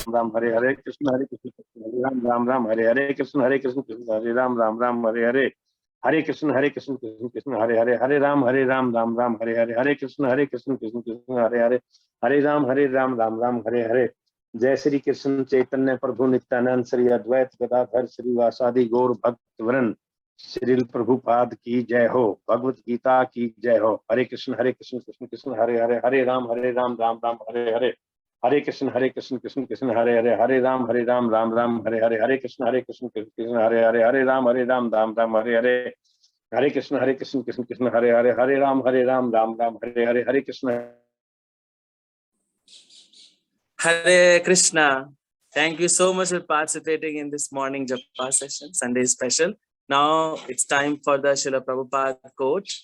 राम हरे हरे कृष्ण कृष्ण हरे राम राम हरे हरे कृष्ण कृष्ण हरे राम राम हरे हरे हरे कृष्ण कृष्ण कृष्ण हरे हरे राम राम हरे हरे हरे कृष्ण कृष्ण कृष्ण हरे हरे हरे राम राम हरे हरे। जय श्री कृष्ण चैतन्य प्रभु नित्यानंद श्री अद्वैत गदाधर श्रीवासादि गौर भक्त वृंद श्रील प्रभुपाद की जय हो। भगवत गीता की जय हो। हरे Krishna Krishna Krishna Hare Hare Hare Ram Ram Ram Hare Hare Hare Krishna Krishna Krishna Hare Hare Hare Ram Ram Hare Hare Hare Krishna Krishna Krishna Hare Hare Hare Ram Ram Hare Hare Hare Krishna Krishna Krishna Hare Hare Hare Ram Ram Hare Hare Hare Krishna Hare Krishna. Thank you so much for participating in this morning Japa session, Sunday special. Now it's time for the Srila Prabhupada quote.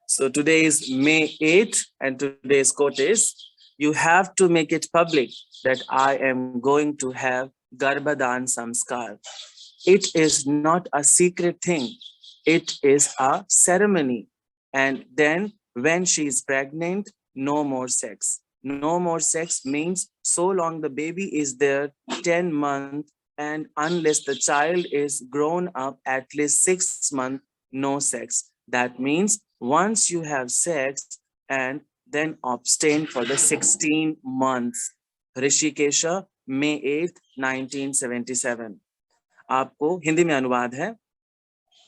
So today is May 8th and today's quote is, you have to make it public that I am going to have Garbhadan Samskar. It is not a secret thing. It is a ceremony. And then when she is pregnant, no more sex. No more sex means so long the baby is there 10 months and unless the child is grown up at least 6 months, no sex. That means once you have sex and then abstain for the 16 months. Rishikesha, May 8th, 1977. आपको हिंदी में अनुवाद है,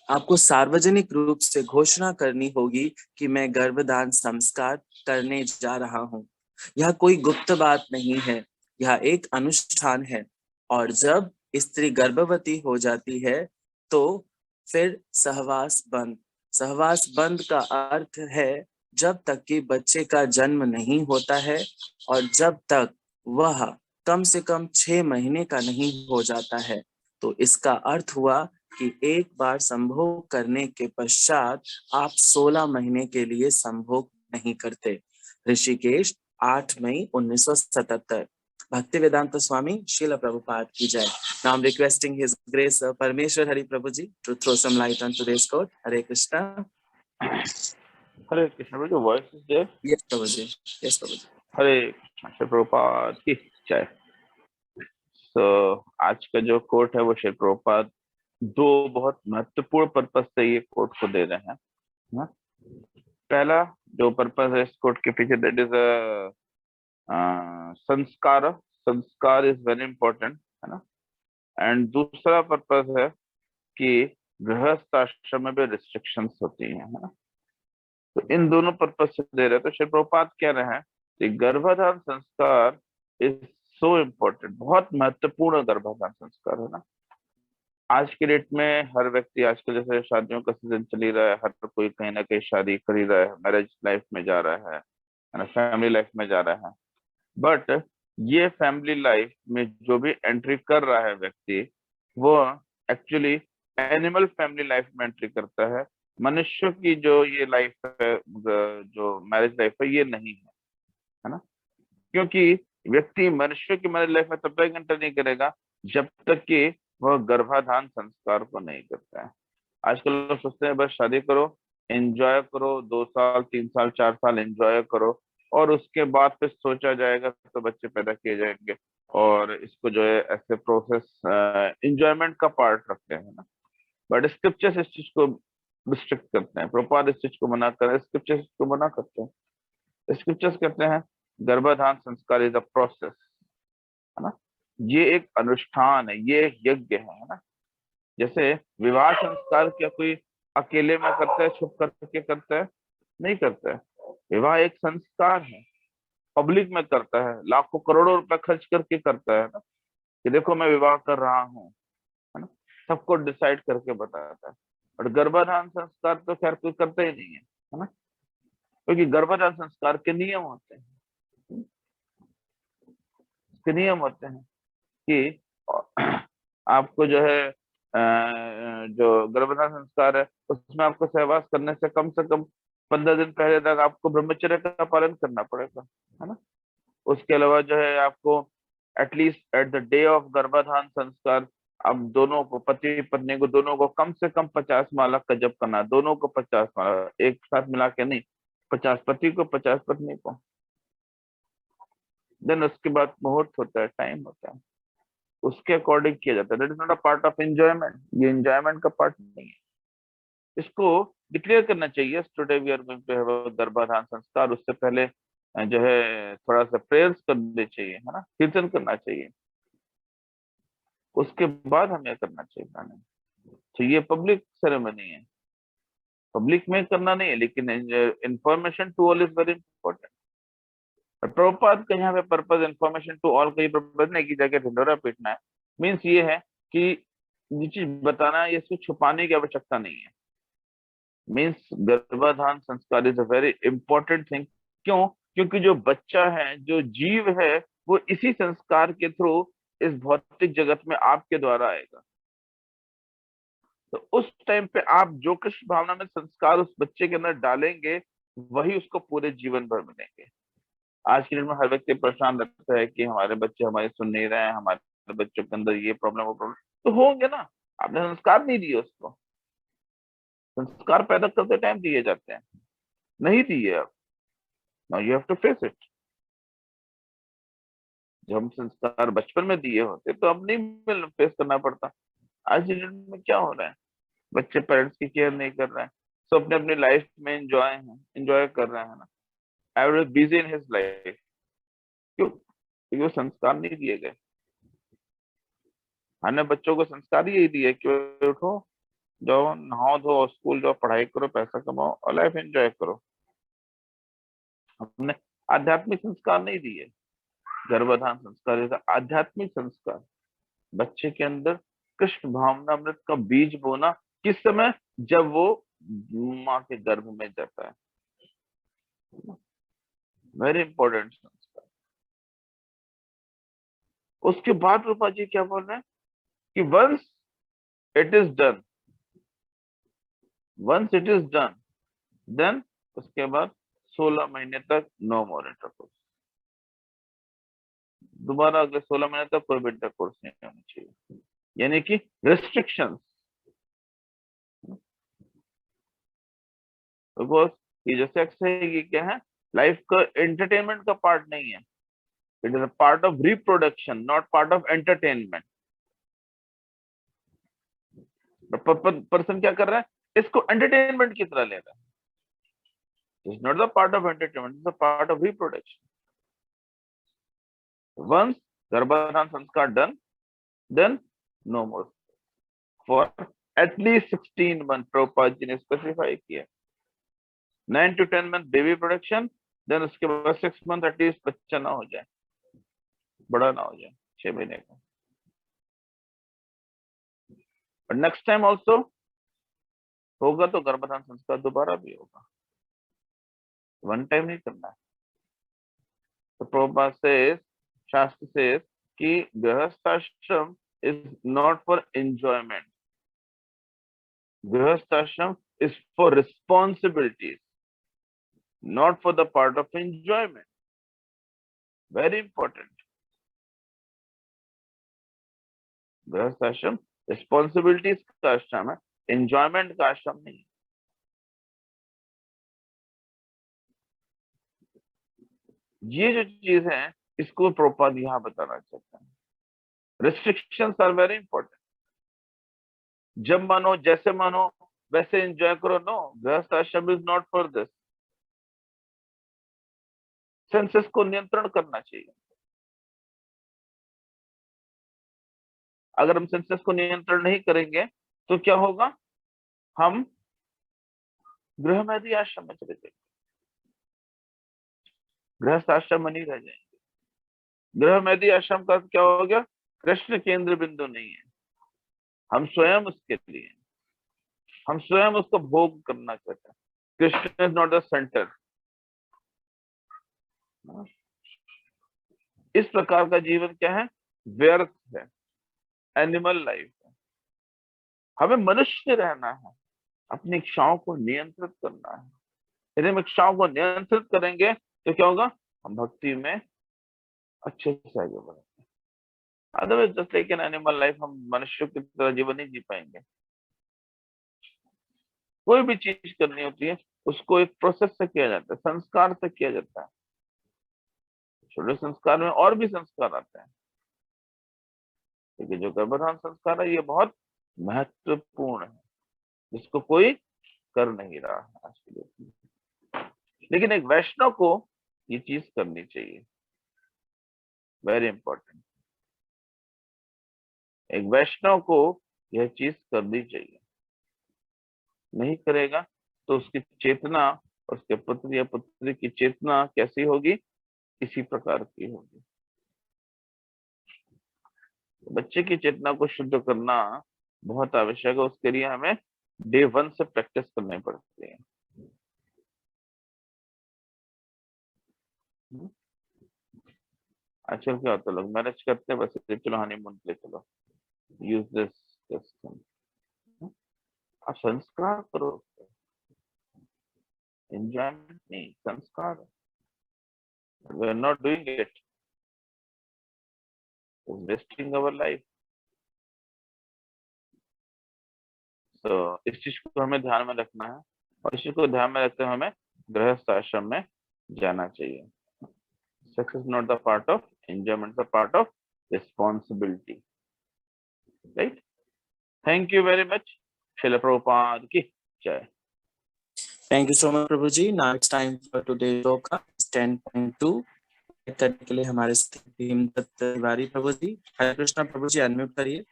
आपको सार्वजनिक रूप से घोषणा करनी होगी कि मैं गर्भदान संस्कार करने जा रहा हूं। यह कोई गुप्त बात नहीं है, यह एक अनुष्ठान है। और जब स्त्री गर्भवती हो जाती है तो फिर सहवास बंद। सहवास बंद का अर्थ है जब तक कि बच्चे का जन्म नहीं होता है और जब तक वह कम से कम 6 महीने का नहीं हो जाता है। तो इसका अर्थ हुआ कि एक बार संभोग करने के पश्चात आप 16 महीने के लिए संभोग नहीं करते। ऋषिकेश 8 मई 1977। भक्ति वेदांत स्वामी श्रील प्रभुपाद की जय। Now I'm requesting His Grace Parmeshwar Hari Prabhuji to throw some light on today's quote. Hare Krishna. Hare Krishna. Your voice is there? Yes, Prabhuji. Yes, Prabhuji. हरे कृष्ण प्रभुपाद की जय। तो आज का जो कोट है वो श्री प्रभुपाद दो बहुत महत्वपूर्ण पर्पस से ये कोट को दे रहे हैं ना? पहला जो पर्पस है इस कोट के पीछे, दैट इज संस्कार। संस्कार इज वेरी इंपॉर्टेंट, है ना। एंड दूसरा पर्पस है कि गृहस्थ आश्रम में भी रिस्ट्रिक्शंस होती हैं, है ना। तो इन दोनों पर्पस से दे रहे हैं। तो श्री प्रभुपाद कह रहे हैं कि गर्भाधान संस्कार इज सो इम्पोर्टेंट, बहुत महत्वपूर्ण गर्भाधान संस्कार, है ना। आज के डेट में हर व्यक्ति, आजकल जैसे शादियों का सीजन चल ही रहा है, हर कोई कहीं ना कहीं शादी कर ही रहा है, मैरिज लाइफ में जा रहा है ना, फैमिली लाइफ में जा रहा है। बट ये फैमिली लाइफ में जो भी एंट्री कर रहा है व्यक्ति, वो एक्चुअली एनिमल फैमिली लाइफ में एंट्री करता है। मनुष्य की जो ये लाइफ है, जो मैरिज लाइफ है, ये नहीं है ना। क्योंकि व्यक्ति मनुष्य की मैरिज लाइफ में तब तक एंटर नहीं करेगा जब तक कि वह गर्भाधान संस्कार को नहीं करता है। आजकल लोग सोचते हैं बस शादी करो, एंजॉय करो, 2 साल 3 साल 4 साल एंजॉय करो और उसके बाद फिर सोचा जाएगा तो बच्चे पैदा किए जाएंगे, और इसको जो है ऐसे प्रोसेस एंजॉयमेंट का पार्ट रखते हैं ना। बट स्क्रिप्चर्स इस चीज को रिस्ट्रिक्ट करते हैं, प्रॉपर इस चीज को मना कर, स्क्रिप्चर्स इसको मना करते हैं। स्क्रिप्चर्स कहते हैं गर्भाधान संस्कार इज अ प्रोसेस, है ना। ये एक अनुष्ठान है, ये एक यज्ञ है ना। जैसे विवाह संस्कार क्या कोई अकेले में करता है, छुप करके करता है? नहीं करता है। विवाह एक संस्कार है, पब्लिक में करता है, लाखों करोड़ों रुपए खर्च करके करता है ना, कि देखो मैं विवाह कर रहा हूँ, है ना। सबको डिसाइड करके बताता है। और गर्भाधान संस्कार तो खैर कोई करता ही नहीं है ना, क्योंकि गर्भाधान संस्कार के नियम होते हैं। के नियम होते हैं कि आपको जो है जो गर्भाधान संस्कार है उसमें आपको सहवास करने से कम 15 दिन पहले तक आपको ब्रह्मचर्य का पालन करना पड़ेगा, है ना। उसके अलावा जो है आपको at least at the day of गर्भाधान संस्कार अब दोनों को, पति पत्नी को, दोनों को कम से कम 50 माला का जप करना, दोनों को 50 माला, एक साथ मिला के नहीं, 50 पति को 50 पत्नी को। देन उसके बाद मुहूर्त होता है, टाइम होता है, उसके अकॉर्डिंग किया जाता है। That is not a part of enjoyment, ये एंजॉयमेंट का पार्ट नहीं है। इसको डिक्लेयर करना चाहिए, today we are going to have a garbhadhan sanskar. उससे पहले जो है थोड़ा सा प्रेयर्स करने चाहिए, है ना, कीर्तन करना चाहिए, उसके बाद हमें करना चाहिए प्लानिंग। तो ये पब्लिक सेरेमनी है, पब्लिक में करना नहीं है, लेकिन information to all is very important. Prabhupada का यहाँ पे पर्पज इंफॉर्मेशन टू ऑल का ये पर्पज नहीं कि जाके ढिंडोरा पीटना है। मीन्स ये है कि ये चीज बताना है, इसको छुपाने की आवश्यकता नहीं है। मीन्स गर्भाधान संस्कार is a very important thing. क्यों? क्योंकि जो बच्चा है, जो जीव है, वो इसी संस्कार के थ्रू इस भौतिक जगत में आपके द्वारा आएगा। तो उस टाइम पे आप जो कृष्ण भावना में संस्कार उस बच्चे के अंदर डालेंगे, वही उसको पूरे जीवन भर मिलेंगे। आज के दिन में हर व्यक्ति परेशान रहता है कि हमारे बच्चे हमारे सुन नहीं रहे हैं, हमारे बच्चों के अंदर ये प्रॉब्लम वो प्रॉब्लम, तो होंगे ना, आपने संस्कार नहीं दिए उसको। संस्कार पैदा करते टाइम दिए जाते हैं, नहीं दिए अब, now you have to face it. जब हम संस्कार बचपन में दिए होते तो अब नहीं फेस करना पड़ता। आज के दिन में क्या हो रहा है, बच्चे पेरेंट्स की केयर नहीं कर रहे हैं, सब अपने अपनी लाइफ में एंजॉय कर रहे हैं ना, every busy in his life. क्यों? क्योंकि वो संस्कार नहीं दिए गए। हमने बच्चों को संस्कार यही दिए कि उठो, जाओ, नहाओ धो, स्कूल जाओ, पढ़ाई करो, पैसा कमाओ और लाइफ एंजॉय करो। हमने आध्यात्मिक संस्कार नहीं दिए। गर्भाधान संस्कार जैसा आध्यात्मिक संस्कार, बच्चे के अंदर कृष्ण भावनामृत का बीज बोना। किस समय? जब वो माँ के गर्भ में जाता है। वेरी इंपॉर्टेंट संस्कार। उसके बाद रूपा जी क्या बोल रहे हैं कि once it is done, then उसके बाद 16 महीने तक नो मोर इंटरकोर्स। दोबारा अगले 16 महीने तक कोई भी इंटरकोर्स नहीं होना चाहिए, यानी कि रेस्ट्रिक्शंस। बिकॉज ये जो सेक्स है ये क्या है? लाइफ का एंटरटेनमेंट का पार्ट नहीं है। It is a part of reproduction, not part of entertainment. Person क्या कर रहा है? इसको एंटरटेनमेंट की तरह ले रहा है। It's not the part of entertainment, it's a part of reproduction. Once गर्भाधान संस्कार done, then no more for at least 16 month. Prabhupada ji ने स्पेसिफाई किया 9 to 10 month baby production, then उसके बाद 6 मंथ एटलीस्ट बच्चा ना हो जाए, बड़ा ना हो जाए, 6 महीने का। और नेक्स्ट टाइम ऑल्सो होगा तो गर्भाधान संस्कार दोबारा भी होगा, वन टाइम नहीं करना है। तो प्रभुपाद से शास्त्र से कि गृहस्थाश्रम इज नॉट फॉर एंजॉयमेंट, गृहस्थाश्रम is for responsibilities, not for the part of enjoyment. Very important. गृहस्थ आश्रम रिस्पॉन्सिबिलिटीज का आश्रम है, एंजॉयमेंट का आश्रम नहीं। ये जो चीज है इसको प्रभुपाद यहाँ बताना चाहते हैं। Restrictions are very important. जब मानो जैसे मानो वैसे एंजॉय करो, नो, गृहस्थ आश्रम is not for this. Senses को नियंत्रण करना चाहिए। अगर हम सेंसेस को नियंत्रण नहीं करेंगे तो क्या होगा? हम गृहमैदी आश्रम में चले जाएंगे, गृहस्थ आश्रम में नहीं रह जाएंगे। गृहमैदी आश्रम का क्या हो गया? कृष्ण केंद्र बिंदु नहीं है, हम स्वयं उसके लिए, हम स्वयं उसको भोग करना चाहते हैं। Krishna is not the centre. इस प्रकार का जीवन क्या है? व्यर्थ है, एनिमल लाइफ है। हमें मनुष्य रहना है, अपनी इच्छाओं को नियंत्रित करना है। यदि हम इच्छाओं को नियंत्रित करेंगे तो क्या होगा? हम भक्ति में अच्छे से आगे बढ़ेंगे। Otherwise just like an animal life, हम मनुष्यों की तरह जीवन नहीं जी पाएंगे। कोई भी चीज करनी होती है उसको एक प्रोसेस से किया जाता है, संस्कार से किया जाता है। छोटे संस्कार में और भी संस्कार आते हैं, क्योंकि जो गर्भधारण संस्कार है ये बहुत महत्वपूर्ण है, जिसको कोई कर नहीं रहा है आज के डेट में। लेकिन एक वैष्णव को ये चीज करनी चाहिए, वेरी इंपॉर्टेंट। एक वैष्णव को यह चीज करनी चाहिए, नहीं करेगा तो उसकी चेतना, उसके पुत्र या पुत्री की चेतना कैसी होगी, इसी प्रकार की होगी। बच्चे की चेतना को शुद्ध करना बहुत आवश्यक है, उसके लिए हमें डे 1 से प्रैक्टिस करनी पड़ती है। आजकल क्या होता है, लोग मैरिज करते हैं बस चलो हनीमून के लिए चलो, यूज दिस, आप संस्कार करो, एंजॉयमेंट नहीं, संस्कार। We are not doing it, is wasting our life. तो इस चीज को हमें ध्यान में रखना है, और इस चीज को ध्यान में रखते हुए हमें गृहस्थ आश्रम में जाना चाहिए। Sex is not the part of enjoyment, it's a part of responsibility, right? Thank you very much. Srila Prabhupada ki jai. Thank you so much, Prabhuji. Now it's time for today's sloka. 10.2 करने के लिए हमारे साथ भीमदत्त तिवारी प्रभुजी। हरे कृष्णा प्रभुजी, unmute करिए।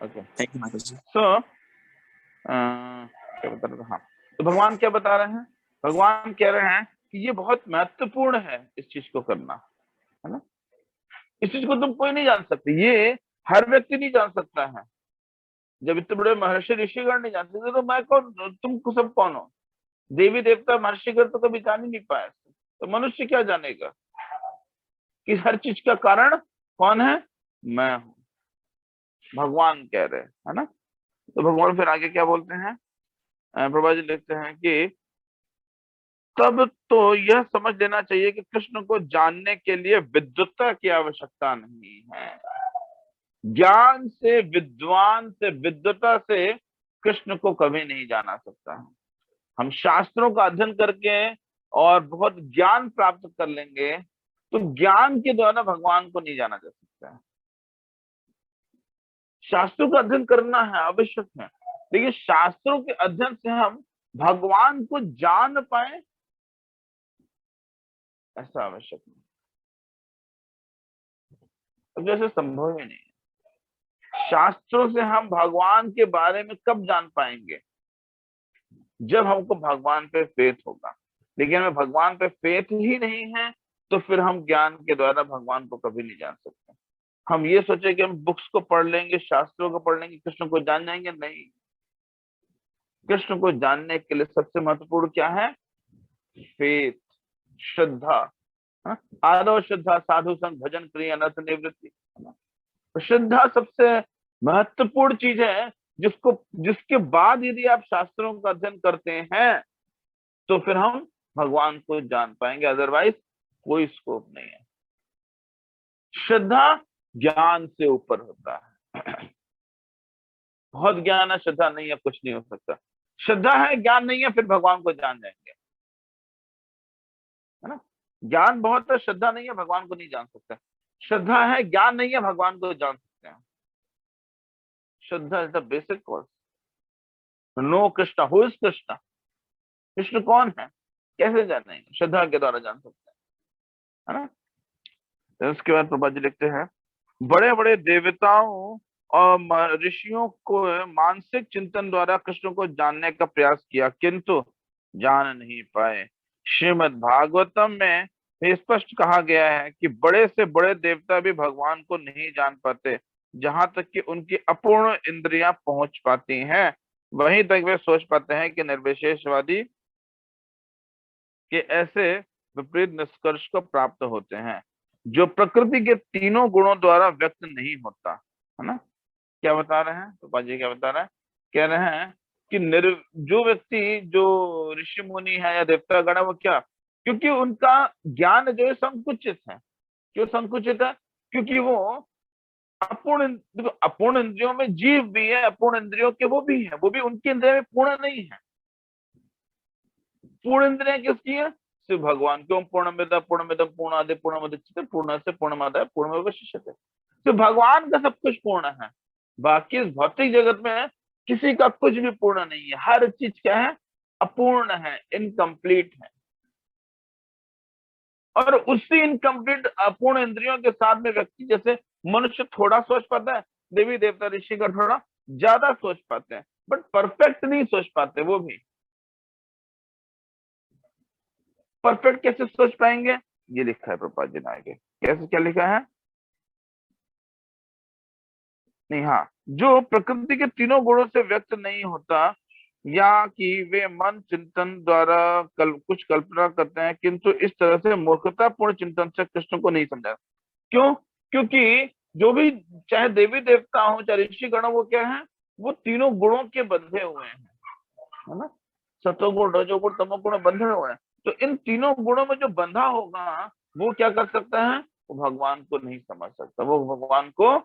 Okay. Thank you माता जी। So, क्या बता रहा था? हाँ, तो भगवान क्या बता रहे हैं? भगवान कह रहे हैं कि ये बहुत महत्वपूर्ण है इस चीज को करना, है ना? इस चीज को तुम कोई नहीं जान सकते, ये हर व्यक्ति नहीं जान सकता है। जब इतने बड़े महर्षि ऋषिगण नहीं जानते थे, तो मैं कौन, तुम सब कौन हो? देवी देवता महर्षिगण तो कभी जान ही नहीं पाए, तो मनुष्य क्या जानेगा कि हर चीज का कारण कौन है? मैं हूं। भगवान कह रहे हैं, है ना? तो भगवान फिर आगे क्या बोलते हैं? प्रभा जी लिखते हैं कि तब तो यह समझ लेना चाहिए कि कृष्ण को जानने के लिए विद्वत्ता की आवश्यकता नहीं है। ज्ञान से, विद्वान से, विद्वता से कृष्ण को कभी नहीं जाना सकता है। हम शास्त्रों का अध्ययन करके और बहुत ज्ञान प्राप्त कर लेंगे, तो ज्ञान के द्वारा भगवान को नहीं जाना जा सकता है। शास्त्रों का अध्ययन करना है, आवश्यक है, लेकिन शास्त्रों के अध्ययन से हम भगवान को जान पाए, ऐसा आवश्यक नहीं। अब जैसे संभव ही नहीं है। शास्त्रों से हम भगवान के बारे में कब जान पाएंगे? जब हमको भगवान पे फेथ होगा। लेकिन हमें भगवान पे फेथ ही नहीं है, तो फिर हम ज्ञान के द्वारा भगवान को कभी नहीं जान सकते। हम ये सोचे कि हम बुक्स को पढ़ लेंगे, शास्त्रों को पढ़ लेंगे, कृष्ण को जान जाएंगे, नहीं। कृष्ण को जानने के लिए सबसे महत्वपूर्ण क्या है? फेथ, श्रद्धा। आदो श्रद्धा साधु संग भजन क्रिया अनर्थ निवृत्ति। श्रद्धा सबसे महत्वपूर्ण चीज है, जिसके बाद यदि आप शास्त्रों का अध्ययन करते हैं, तो फिर हम भगवान को जान पाएंगे, अदरवाइज कोई स्कोप नहीं है। श्रद्धा ज्ञान से ऊपर होता है। बहुत ज्ञान है, श्रद्धा नहीं है, कुछ नहीं हो सकता। श्रद्धा है, ज्ञान नहीं है, फिर भगवान को जान जाएंगे, है ना? ज्ञान बहुत है, श्रद्धा नहीं है, भगवान को नहीं जान सकते। श्रद्धा है, ज्ञान नहीं है, भगवान को जान सकते हैं। श्रद्धा is the basic cause. No Krishna, who is Krishna? Krishna कौन है, कैसे जानेंगे? श्रद्धा के द्वारा जान सकते हैं, है ना? उसके बाद प्रभा जी लिखते हैं, बड़े बड़े देवताओं और ऋषियों को मानसिक चिंतन द्वारा कृष्ण को जानने का प्रयास किया, किंतु जान नहीं पाए। श्रीमद् भागवतम में स्पष्ट कहा गया है कि बड़े से बड़े देवता भी भगवान को नहीं जान पाते, जहां तक कि उनकी अपूर्ण इंद्रियां पहुंच पाती हैं, वहीं तक वे सोच पाते हैं कि निर्विशेषवादी के ऐसे विपरीत निष्कर्ष को प्राप्त होते हैं। जो प्रकृति के तीनों गुणों द्वारा व्यक्त नहीं होता, है ना। क्या बता रहे हैं तो जी, क्या बता रहे हैं, कह रहे हैं कि जो व्यक्ति, जो ऋषि मुनि है या देवता गण है, वो क्या, क्योंकि उनका ज्ञान जो है संकुचित है। क्यों संकुचित है? क्योंकि वो देखो, अपूर्ण इंद्रियों में जीव भी है, अपूर्ण इंद्रियों के वो भी है, वो भी उनकी इंद्रिया में पूर्ण नहीं है। पूर्ण इंद्रिया किसकी है? सिर्फ भगवान। क्यों? पूर्णमिदं पूर्णमिदं पूर्णादि पूर्णमुदच्यते पूर्णस्य पूर्णमादाय पूर्णमेवावशिष्यते। सिर्फ भगवान का सब कुछ पूर्ण है, बाकी इस भौतिक जगत में किसी का कुछ भी पूर्ण नहीं है। हर चीज क्या है? अपूर्ण है, इनकम्प्लीट है। और उसी इनकम्प्लीट अपूर्ण इंद्रियों के साथ में व्यक्ति, जैसे मनुष्य थोड़ा सोच पाता है, देवी देवता ऋषि का थोड़ा ज्यादा सोच पाते हैं, बट परफेक्ट नहीं सोच पाते। वो भी परफेक्ट कैसे सोच पाएंगे? ये लिखा है प्रभुपाद जी ने आगे। कैसे, क्या लिखा है? नहीं, हाँ, जो प्रकृति के तीनों गुणों से व्यक्त नहीं होता, या कि वे मन चिंतन द्वारा कुछ कल्पना करते हैं, किंतु इस तरह से मूर्खतापूर्ण चिंतन से कृष्ण को नहीं समझा। क्यों? क्योंकि जो भी, चाहे देवी देवता हो चाहे ऋषि गण, वो क्या है? वो तीनों गुणों के बंधे हुए हैं, है ना। सतोगुण रजोगुण तमोगुण बंधे हुए हैं। तो इन तीनों गुणों में जो बंधा होगा, वो क्या कर सकता है? वो भगवान को नहीं समझ सकता, वो भगवान को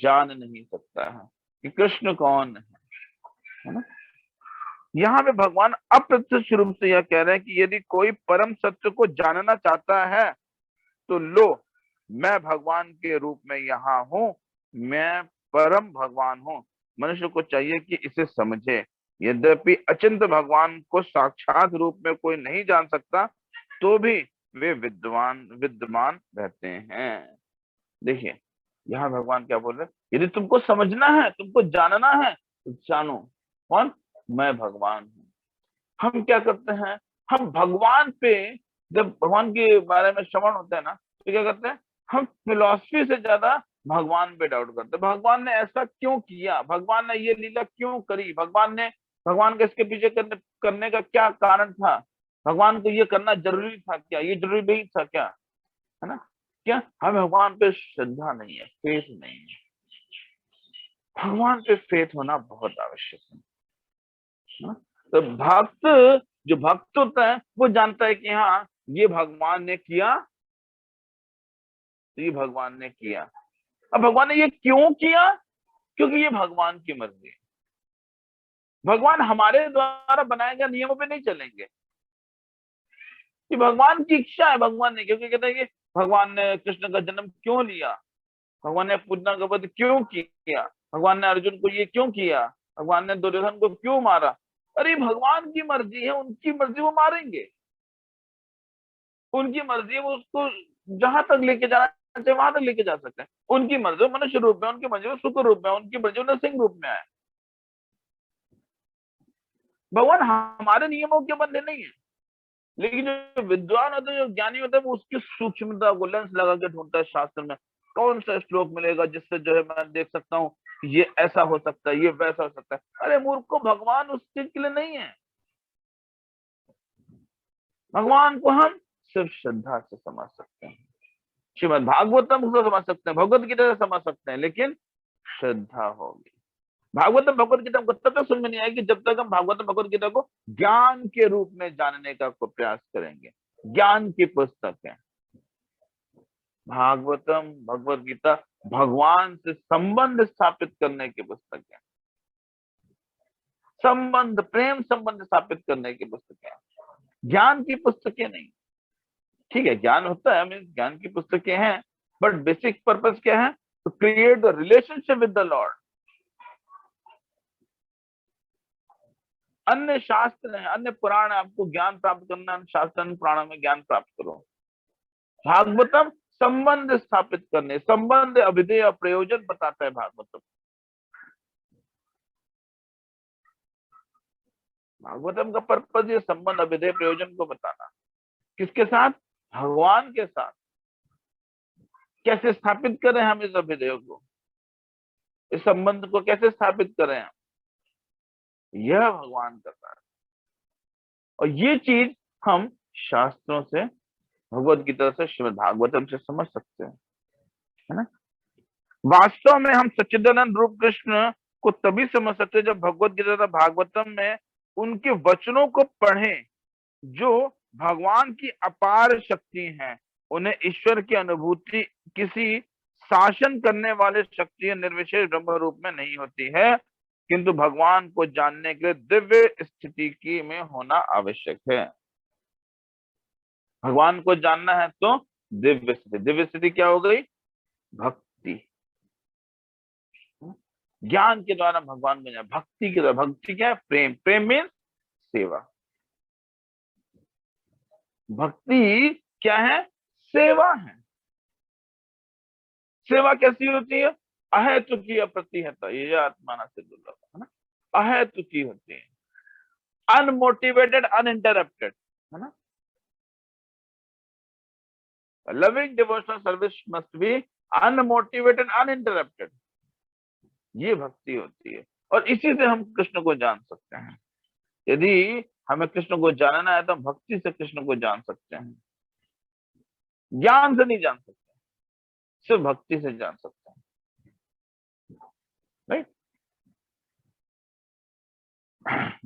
जान नहीं सकता है कि कृष्ण कौन है ना। यहाँ पे भगवान अप्रत्यक्ष रूप से यह कह रहे हैं कि यदि कोई परम सत्य को जानना चाहता है तो लो, मैं भगवान के रूप में यहाँ हूँ, मैं परम भगवान हूँ। मनुष्य को चाहिए कि इसे समझे। यद्यपि अचिंत भगवान को साक्षात रूप में कोई नहीं जान सकता, तो भी वे विद्यमान रहते हैं। देखिए, यहाँ भगवान क्या बोल रहे हैं, यदि तुमको समझना है, तुमको जानना है, तो जानो कौन? मैं भगवान हूँ। हम क्या करते हैं? हम भगवान पे, जब भगवान के बारे में श्रवण होता है ना, तो क्या करते हैं? हम फिलॉसफी से ज्यादा भगवान पे डाउट करते हैं। भगवान ने ऐसा क्यों किया? भगवान ने ये लीला क्यों करी? भगवान का इसके पीछे करने का क्या कारण था? भगवान को ये करना जरूरी था क्या? ये जरूरी नहीं था क्या? है ना। क्या हमें भगवान पे श्रद्धा नहीं है, फेथ नहीं है। भगवान पे फेथ होना बहुत आवश्यक है। तो जो भक्त होता है, वो जानता है कि हाँ, ये भगवान ने किया, तो ये भगवान ने किया। अब भगवान ने ये क्यों किया? क्योंकि ये भगवान की मर्जी है। भगवान हमारे द्वारा बनाए गए नियमों पे नहीं चलेंगे। ये भगवान की इच्छा है। भगवान ने, क्योंकि कहते हैं कि भगवान ने कृष्ण का जन्म क्यों लिया, भगवान ने पूतना का वध क्यों किया, भगवान ने अर्जुन को ये क्यों किया, भगवान ने दुर्योधन को क्यों मारा। अरे भगवान की मर्जी है, उनकी मर्जी, वो मारेंगे। उनकी मर्जी है, वो उसको जहां तक लेके जाना चाहे वहां तक लेके जा सकते हैं। उनकी मर्जी मनुष्य रूप में, उनकी मर्जी शुक्र रूप में, उनकी मर्जी नरसिंह रूप में है। भगवान हमारे नियमों के बंधे नहीं है। लेकिन जो विद्वान होता है, जो ज्ञानी होता है, वो उसकी सूक्ष्मता को लेंस लगा के ढूंढता है शास्त्र में, कौन सा श्लोक मिलेगा जिससे जो है मैं देख सकता हूँ ये ऐसा हो सकता है, ये वैसा हो सकता है। अरे मूर्ख को, भगवान उस चीज के लिए नहीं है। भगवान को हम सिर्फ श्रद्धा से समझ सकते हैं, श्रीमद् भागवतम को समझ सकते हैं, भगवत गीता से समझ सकते हैं, लेकिन श्रद्धा होगी। भागवतम भगवत गीता को तब तक समझ में नहीं आएगी जब तक हम भागवतम भगवत गीता को ज्ञान के रूप में जानने का प्रयास करेंगे। ज्ञान की पुस्तक है भागवतम भगवत गीता, भगवान से संबंध स्थापित करने की पुस्तक है, संबंध, प्रेम संबंध स्थापित करने की पुस्तक है, ज्ञान की पुस्तकें नहीं। ठीक है, ज्ञान होता है, हमें ज्ञान की पुस्तकें हैं, बट बेसिक पर्पस क्या है? To create the relationship with the Lord. अन्य शास्त्र है, अन्य पुराण है, आपको ज्ञान प्राप्त करना, अन्य शास्त्र अन्य पुराणों में ज्ञान प्राप्त करो। भागवतम संबंध स्थापित करने, संबंध अभिधेय प्रयोजन बताता है भागवतम। भागवतम का पर्पज ये संबंध अभिधेय प्रयोजन को बताना। किसके साथ? भगवान के साथ। कैसे स्थापित करें हम इस अभिधेय को, इस संबंध को कैसे स्थापित करें हम? यह भगवान का कार्य, और ये चीज हम शास्त्रों से भगवत गीता से, श्रीमद् भागवतम से समझ सकते हैं, है ना। वास्तव में हम सच्चिदानंद रूप कृष्ण को तभी समझ सकते हैं जब भगवत गीता तथा भागवतम में उनके वचनों को पढ़ें, जो भगवान की अपार शक्ति हैं। उन्हें ईश्वर की अनुभूति किसी शासन करने वाले शक्ति निर्विशेष ब्रह्म रूप में नहीं होती है, किंतु भगवान को जानने के लिए दिव्य स्थिति की में होना आवश्यक है। भगवान को जानना है तो दिव्य स्थिति। दिव्य स्थिति क्या हो गई? भक्ति। ज्ञान के द्वारा भगवान को जाना, भक्ति के द्वारा। भक्ति क्या है? प्रेम। प्रेम मीन्स सेवा। भक्ति क्या है? सेवा है। सेवा कैसी होती है? अहेतु की अप्रतिहता, ये आत्माना से दुर्लभ है ना। अहेतु की होती है, अनमोटिवेटेड, अनइंटरप्टेड, है ना। Loving devotional service must be unmotivated, uninterrupted. ये भक्ति होती है, और इसी से हम कृष्ण को जान सकते हैं। यदि हमें कृष्ण को जानना है तो हम भक्ति से कृष्ण को जान सकते हैं, ज्ञान से नहीं जान सकते, सिर्फ भक्ति से जान सकते हैं, राइट।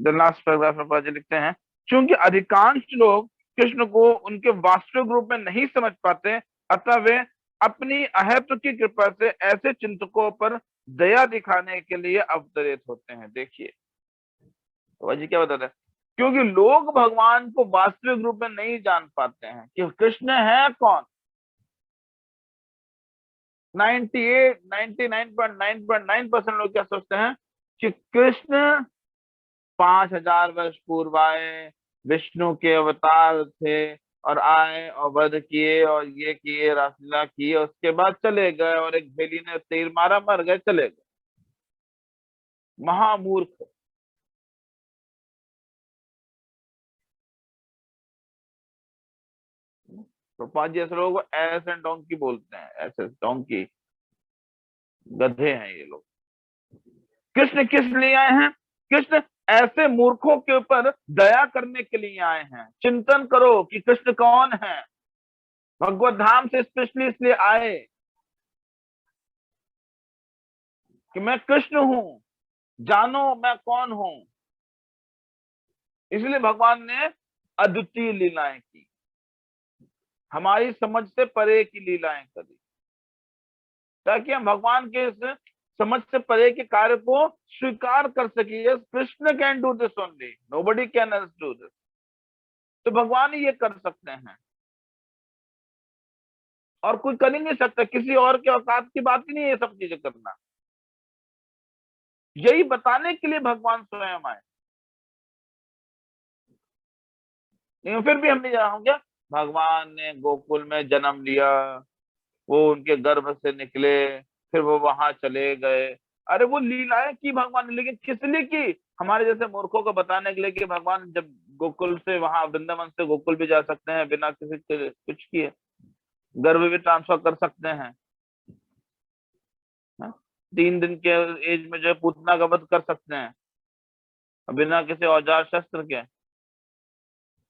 द लास्ट पैराग्राफ में पाजी लिखते हैं, क्योंकि अधिकांश लोग कृष्ण को उनके वास्तविक रूप में नहीं समझ पाते, अतः वे अपनी अहेतु की कृपा से ऐसे चिंतकों पर दया दिखाने के लिए अवतरित होते हैं। देखिए तो जी क्या बताते हैं, क्योंकि लोग भगवान को वास्तविक रूप में नहीं जान पाते हैं कि कृष्ण है कौन। 99.9% लोग क्या सोचते हैं कि कृष्ण 5000 वर्ष पूर्व आए, विष्णु के अवतार थे और आए और वध किए और ये किए, रासलीला किए, उसके बाद चले गए और एक भेली ने तीर मारा, मर गए, चले गए। महामूर्ख। प्रभुपाद जी ऐसे लोगों को एस एंड डोंकी बोलते हैं, ऐसे डोंकी, गधे हैं ये लोग। कृष्ण किस लिए आए हैं? कृष्ण ऐसे मूर्खों के ऊपर दया करने के लिए आए हैं। चिंतन करो कि कृष्ण कौन है। भगवत धाम से स्पेशली इसलिए आए कि मैं कृष्ण हूं, जानो मैं कौन हूं। इसलिए भगवान ने अद्वितीय लीलाएं की, हमारी समझ से परे की लीलाएं करी, ताकि हम भगवान के इस समझ से परे के कार्य को स्वीकार कर सके। Krishna can do this only, nobody can else do this. तो भगवान ही ये कर सकते हैं और कोई कर ही नहीं सकता। किसी और के औकात की बात ही नहीं है ये सब चीजें करना। यही बताने के लिए भगवान स्वयं आए। लेकिन फिर भी हम नहीं जा होंगे, भगवान ने गोकुल में जन्म लिया, वो उनके गर्भ से निकले, फिर वो वहां चले गए। अरे वो लीलाएं की भगवान ने, लेकिन किस लिए की? हमारे जैसे मूर्खों को बताने के लिए कि भगवान जब गोकुल से वहां वृंदावन से गोकुल भी जा सकते हैं बिना किसी कुछ किए, गर्भ भी ट्रांसफर कर सकते हैं, 3 दिन के एज में जो है पूतना का वध कर सकते हैं बिना किसी औजार शस्त्र के।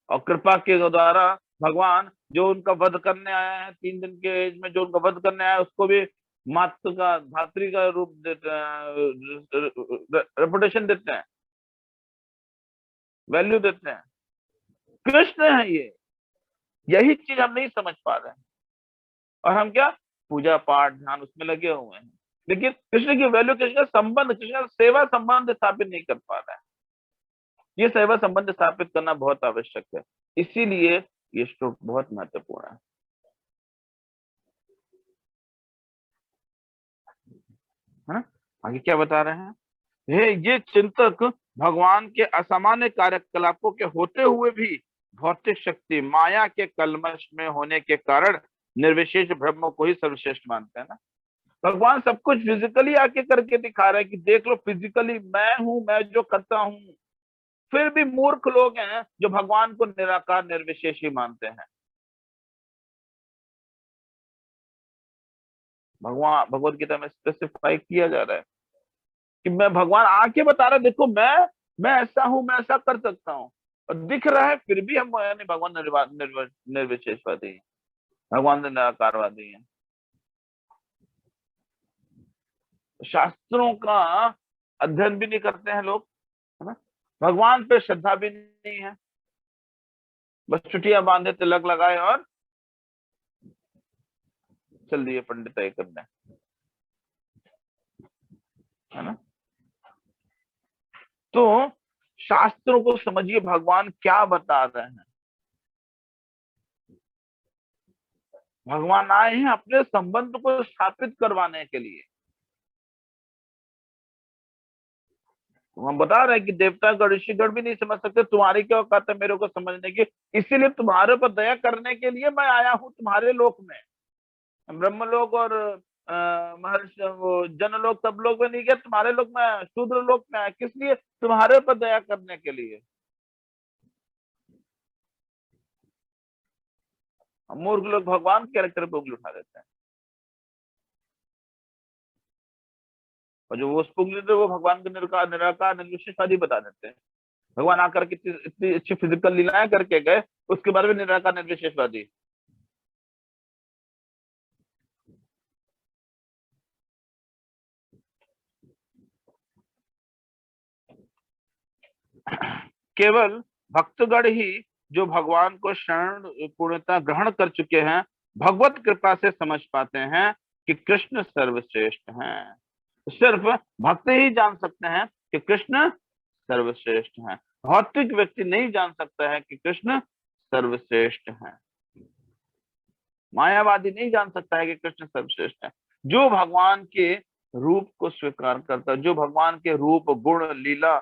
और कृपा के द्वारा भगवान जो उनका वध करने आया है 3 दिन के एज में, जो उनका वध करने आया है उसको भी मातृ का, धात्री का रूप देते हैं, रेपुटेशन देते हैं, वैल्यू देते हैं। कृष्ण है ये। यही चीज हम नहीं समझ पा रहे हैं और हम क्या पूजा पाठ ध्यान उसमें लगे हुए हैं, लेकिन कृष्ण की वैल्यू, कृष्ण का संबंध, कृष्ण का सेवा संबंध स्थापित नहीं कर पा रहे हैं। ये सेवा संबंध स्थापित करना बहुत आवश्यक है, इसीलिए ये श्लोक बहुत महत्वपूर्ण है ना। आगे क्या बता रहे हैं? ये चिंतक भगवान के असामान्य कार्यकलापों के होते हुए भी भौतिक शक्ति माया के कलमश में होने के कारण निर्विशेष ब्रह्म को ही सर्वश्रेष्ठ मानते हैं ना। भगवान सब कुछ फिजिकली आके करके दिखा रहे हैं कि देख लो फिजिकली मैं हूं, मैं जो करता हूं। फिर भी मूर्ख लोग हैं जो भगवान को निराकार निर्विशेष ही मानते हैं। भगवान भगवत गीता में स्पेसिफाई किया जा रहा है कि मैं, भगवान आके बता रहा है देखो मैं ऐसा हूं, मैं ऐसा कर सकता हूं। और दिख रहा है फिर भी हम यानी भगवान निर्विशेषवादी हैं, भगवान निराकारवादी हैं। शास्त्रों का अध्ययन भी नहीं करते हैं लोग, है ना, भगवान पे श्रद्धा भी नहीं है, बस छुट्टियां बांधे, तिलक लगाए और चल दिए पंडिताई करने, है ना। तो शास्त्रों को समझिए, भगवान क्या बता रहे हैं। भगवान आए हैं अपने संबंध को स्थापित करवाने के लिए। हम बता रहे हैं कि देवतागण ऋषिगण भी नहीं समझ सकते, तुम्हारी क्या औकात है मेरे को समझने की, इसीलिए तुम्हारे पर दया करने के लिए मैं आया हूं तुम्हारे लोक में। ब्रह्मलोक और महर्षि वो जनलोक सब लोग में नहीं गया, तुम्हारे लोक में, शूद्र लोक में आया, किस लिए? तुम्हारे पर दया करने के लिए। मूर्ख लोग भगवान कैरेक्टर पे उंगली उठा देते हैं, और जो वो उस उंगली थे वो भगवान के निराकार निर्विशेषवादी बता देते हैं। भगवान आकर के इतनी अच्छी फिजिकल लीलाएं करके गए, उसके बारे में निराकार निर्विशेषवादी। केवल भक्तगण ही जो भगवान को शरण पूर्णता ग्रहण कर चुके हैं, भगवत कृपा से समझ पाते हैं कि कृष्ण सर्वश्रेष्ठ हैं। सिर्फ भक्त ही जान सकते हैं कि कृष्ण सर्वश्रेष्ठ हैं। भौतिक व्यक्ति नहीं जान सकता है कि कृष्ण सर्वश्रेष्ठ हैं। मायावादी नहीं जान सकता है कि कृष्ण सर्वश्रेष्ठ है। जो भगवान के रूप को स्वीकार करता है, जो भगवान के रूप गुण लीला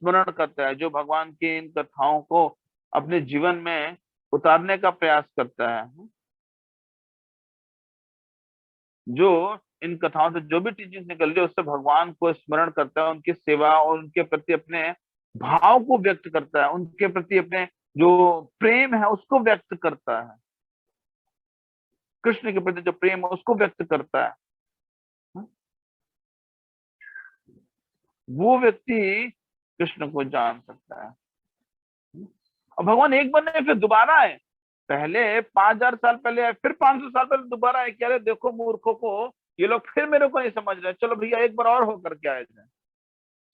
स्मरण करता है, जो भगवान की इन कथाओं को अपने जीवन में उतारने का प्रयास करता है, जो इन कथाओं से जो भी टीचिंग निकल रही है उससे भगवान को स्मरण करता है, उनकी सेवा और उनके प्रति अपने भाव को व्यक्त करता है, उनके प्रति अपने जो प्रेम है उसको व्यक्त करता है, कृष्ण के प्रति जो प्रेम है उसको व्यक्त करता है, वो व्यक्ति कृष्ण को जान सकता है। और भगवान एक बार नहीं फिर दोबारा आए, पहले 5000 साल पहले आए, फिर 500 साल पहले दोबारा आए, कह रहे देखो मूर्खों को, ये लोग फिर मेरे को नहीं समझ रहे, चलो भैया एक बार और होकर के आए थे,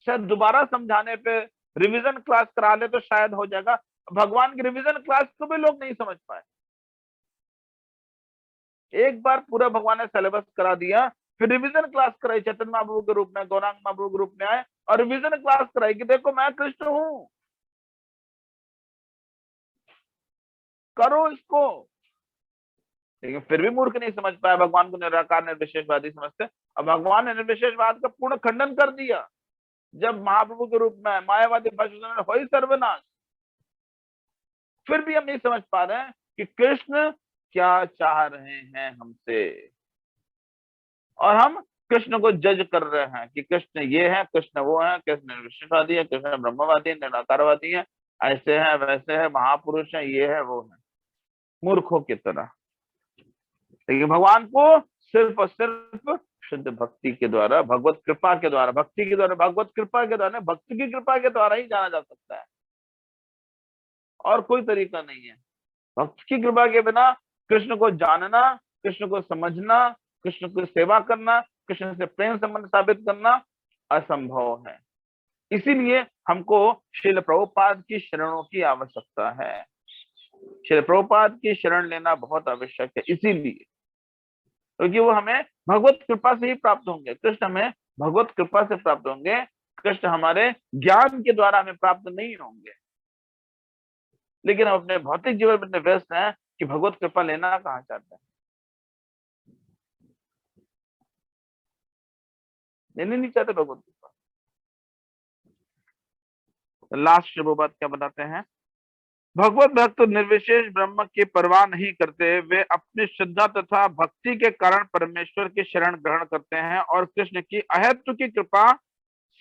शायद दोबारा समझाने पे रिवीजन क्लास करा ले तो शायद हो जाएगा। भगवान की रिवीजन क्लास को भी लोग नहीं समझ पाए। एक बार पूरा भगवान ने सिलेबस करा दिया, फिर रिवीजन क्लास कराई, चैतन्य महाप्रभु के रूप में, गौरांग महाप्रभु के रूप में आए और रिवीजन क्लास कराई कि देखो मैं कृष्ण हूं, करो इसको। लेकिन फिर भी मूर्ख नहीं समझ पाया, भगवान को निराकार निर्विशेषवादी समझते, और भगवान ने निर्विशेषवाद का पूर्ण खंडन कर दिया जब महाप्रभु के रूप में मायावादी हो ही सर्वनाश। फिर भी हम नहीं समझ पा रहे हैं कि कृष्ण क्या चाह रहे हैं हमसे, और हम कृष्ण को जज कर रहे हैं कि कृष्ण ये है, कृष्ण वो है, कृष्ण निर्विशेषवादी है, कृष्ण ब्रह्मवादी है, निराकारवादी है, ऐसे है वैसे है, महापुरुष है, ये है वो है, मूर्खों की तरह। लेकिन भगवान को सिर्फ और सिर्फ शुद्ध भक्ति के द्वारा, भगवत कृपा के द्वारा, भक्ति के द्वारा, भगवत कृपा के द्वारा, भक्त की कृपा के द्वारा ही जाना जा सकता है, और कोई तरीका नहीं है। भक्त की कृपा के बिना कृष्ण को जानना, कृष्ण को समझना, कृष्ण की सेवा करना, कृष्ण से प्रेम संबंध स्थापित करना असंभव है। इसीलिए हमको श्रील प्रभुपाद की शरणों की आवश्यकता है। श्रील प्रभुपाद की शरण लेना बहुत आवश्यक है, इसीलिए क्योंकि वो हमें भगवत कृपा से ही प्राप्त होंगे। कृष्ण हमें भगवत कृपा से प्राप्त होंगे, कृष्ण हमारे ज्ञान के द्वारा हमें प्राप्त नहीं होंगे। लेकिन हम अपने भौतिक जीवन में व्यस्त हैं कि भगवत कृपा लेना कहाँ चाहते हैं, लेने नहीं चाहते भगवत कृपा। लास्ट वो बात क्या बताते हैं, भगवत भक्त निर्विशेष ब्रह्म की परवाह नहीं करते, वे अपनी श्रद्धा तथा भक्ति के कारण परमेश्वर की शरण ग्रहण करते हैं और कृष्ण की अहेतु की कृपा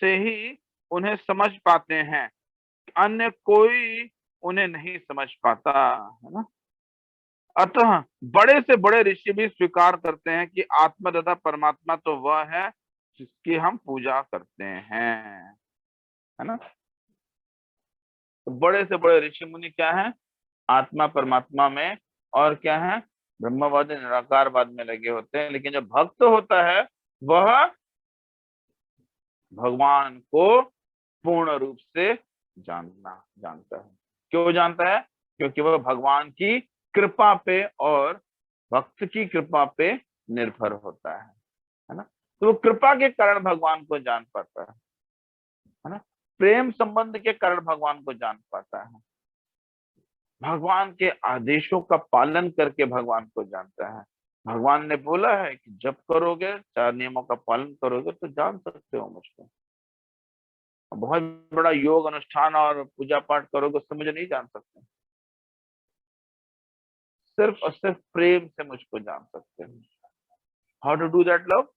से ही उन्हें समझ पाते हैं, अन्य कोई उन्हें नहीं समझ पाता, है ना। अतः बड़े से बड़े ऋषि भी स्वीकार करते हैं कि आत्मा तथा परमात्मा तो वह है जिसकी हम पूजा करते हैं, है ना। तो बड़े से बड़े ऋषि मुनि क्या है? आत्मा परमात्मा में और क्या है? ब्रह्मवाद निराकारवाद में लगे होते हैं। लेकिन जो भक्त होता है वह भगवान को पूर्ण रूप से जानता है। क्यों जानता है? क्योंकि वह भगवान की कृपा पे और भक्त की कृपा पे निर्भर होता है ना। तो वो कृपा के कारण भगवान को जान पाता है ना। प्रेम संबंध के कारण भगवान को जान पाता है। भगवान के आदेशों का पालन करके भगवान को जानता है। भगवान ने बोला है कि जब करोगे, 4 नियमों का पालन करोगे तो जान सकते हो मुझको। बहुत बड़ा योग अनुष्ठान और पूजा पाठ करोगे उससे मुझे नहीं जान सकते। सिर्फ और सिर्फ प्रेम से मुझको जान सकते हैं। How to do that love?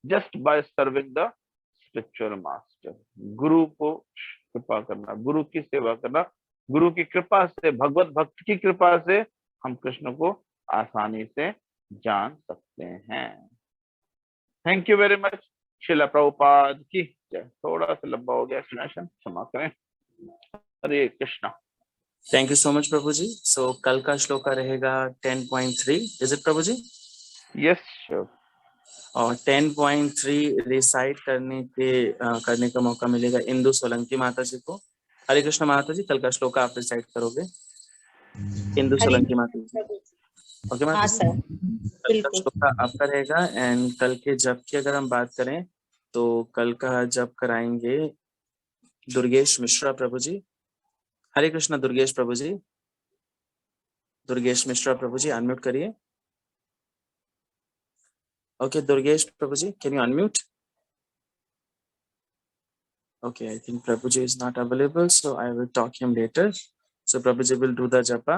Just by serving the spiritual master. गुरु को कृपा करना, गुरु की सेवा करना, गुरु की कृपा से, भगवत भक्त की कृपा से हम कृष्ण को आसानी से जान सकते हैं। Thank you very much. Srila Prabhupada की जय। थोड़ा सा लंबा हो गया एक्सप्लेनेशन, क्षमा करें। Hare Krishna. Thank you so much Prabhu ji. सो कल का श्लोक रहेगा 10.3, is it Prabhu ji? Yes sure. और 10.3 रिसाइट करने का मौका मिलेगा इंदु सोलंकी माता जी को। हरे कृष्ण माता जी, कल का श्लोक आप रिसाइट करोगे? इंदु हरे सोलंकी माता जी। प्रभु जी। ओके हाँ माता सर, जी, कल का बिल्कुल। श्लोक आपका रहेगा। एंड कल के जप की अगर हम बात करें तो कल का जप कराएंगे दुर्गेश मिश्रा प्रभु जी। हरे कृष्ण दुर्गेश प्रभु जी। दुर्गेश मिश्रा प्रभु जी अनम्यूट करिए। Okay Durgesh Prabhu ji, can you unmute? Okay, I think Prabhuji is not available, so I will talk him later. So Prabhuji will do the japa.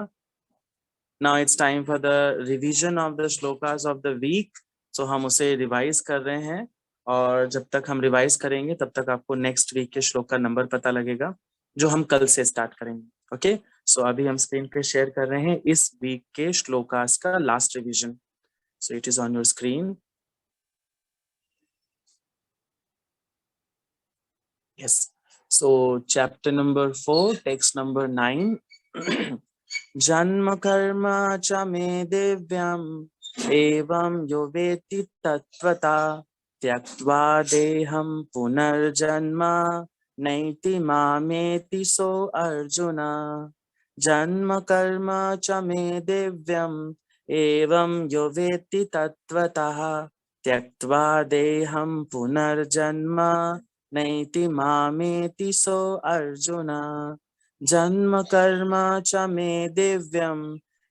Now it's time for the revision of the shlokas of the week. So हम उसे revise कर रहे हैं और जब तक हम revise करेंगे तब तक आपको नेक्स्ट वीक के श्लोक का नंबर पता लगेगा जो हम कल से स्टार्ट करेंगे। ओके, सो अभी हम स्क्रीन पे शेयर कर रहे हैं इस वीक के श्लोकास का last revision. So it is on your screen. Yes. So chapter number 4, text number 9. Janma karma cha me divyam evam yo veti tattvata tyaktva deham punarjanma naiti mameti so arjuna. Janma karma cha me divyam evam yo veti tattvata tyaktva deham punarjanma नैति मामेति सो अर्जुना। जन्म कर्म च मे दिव्यम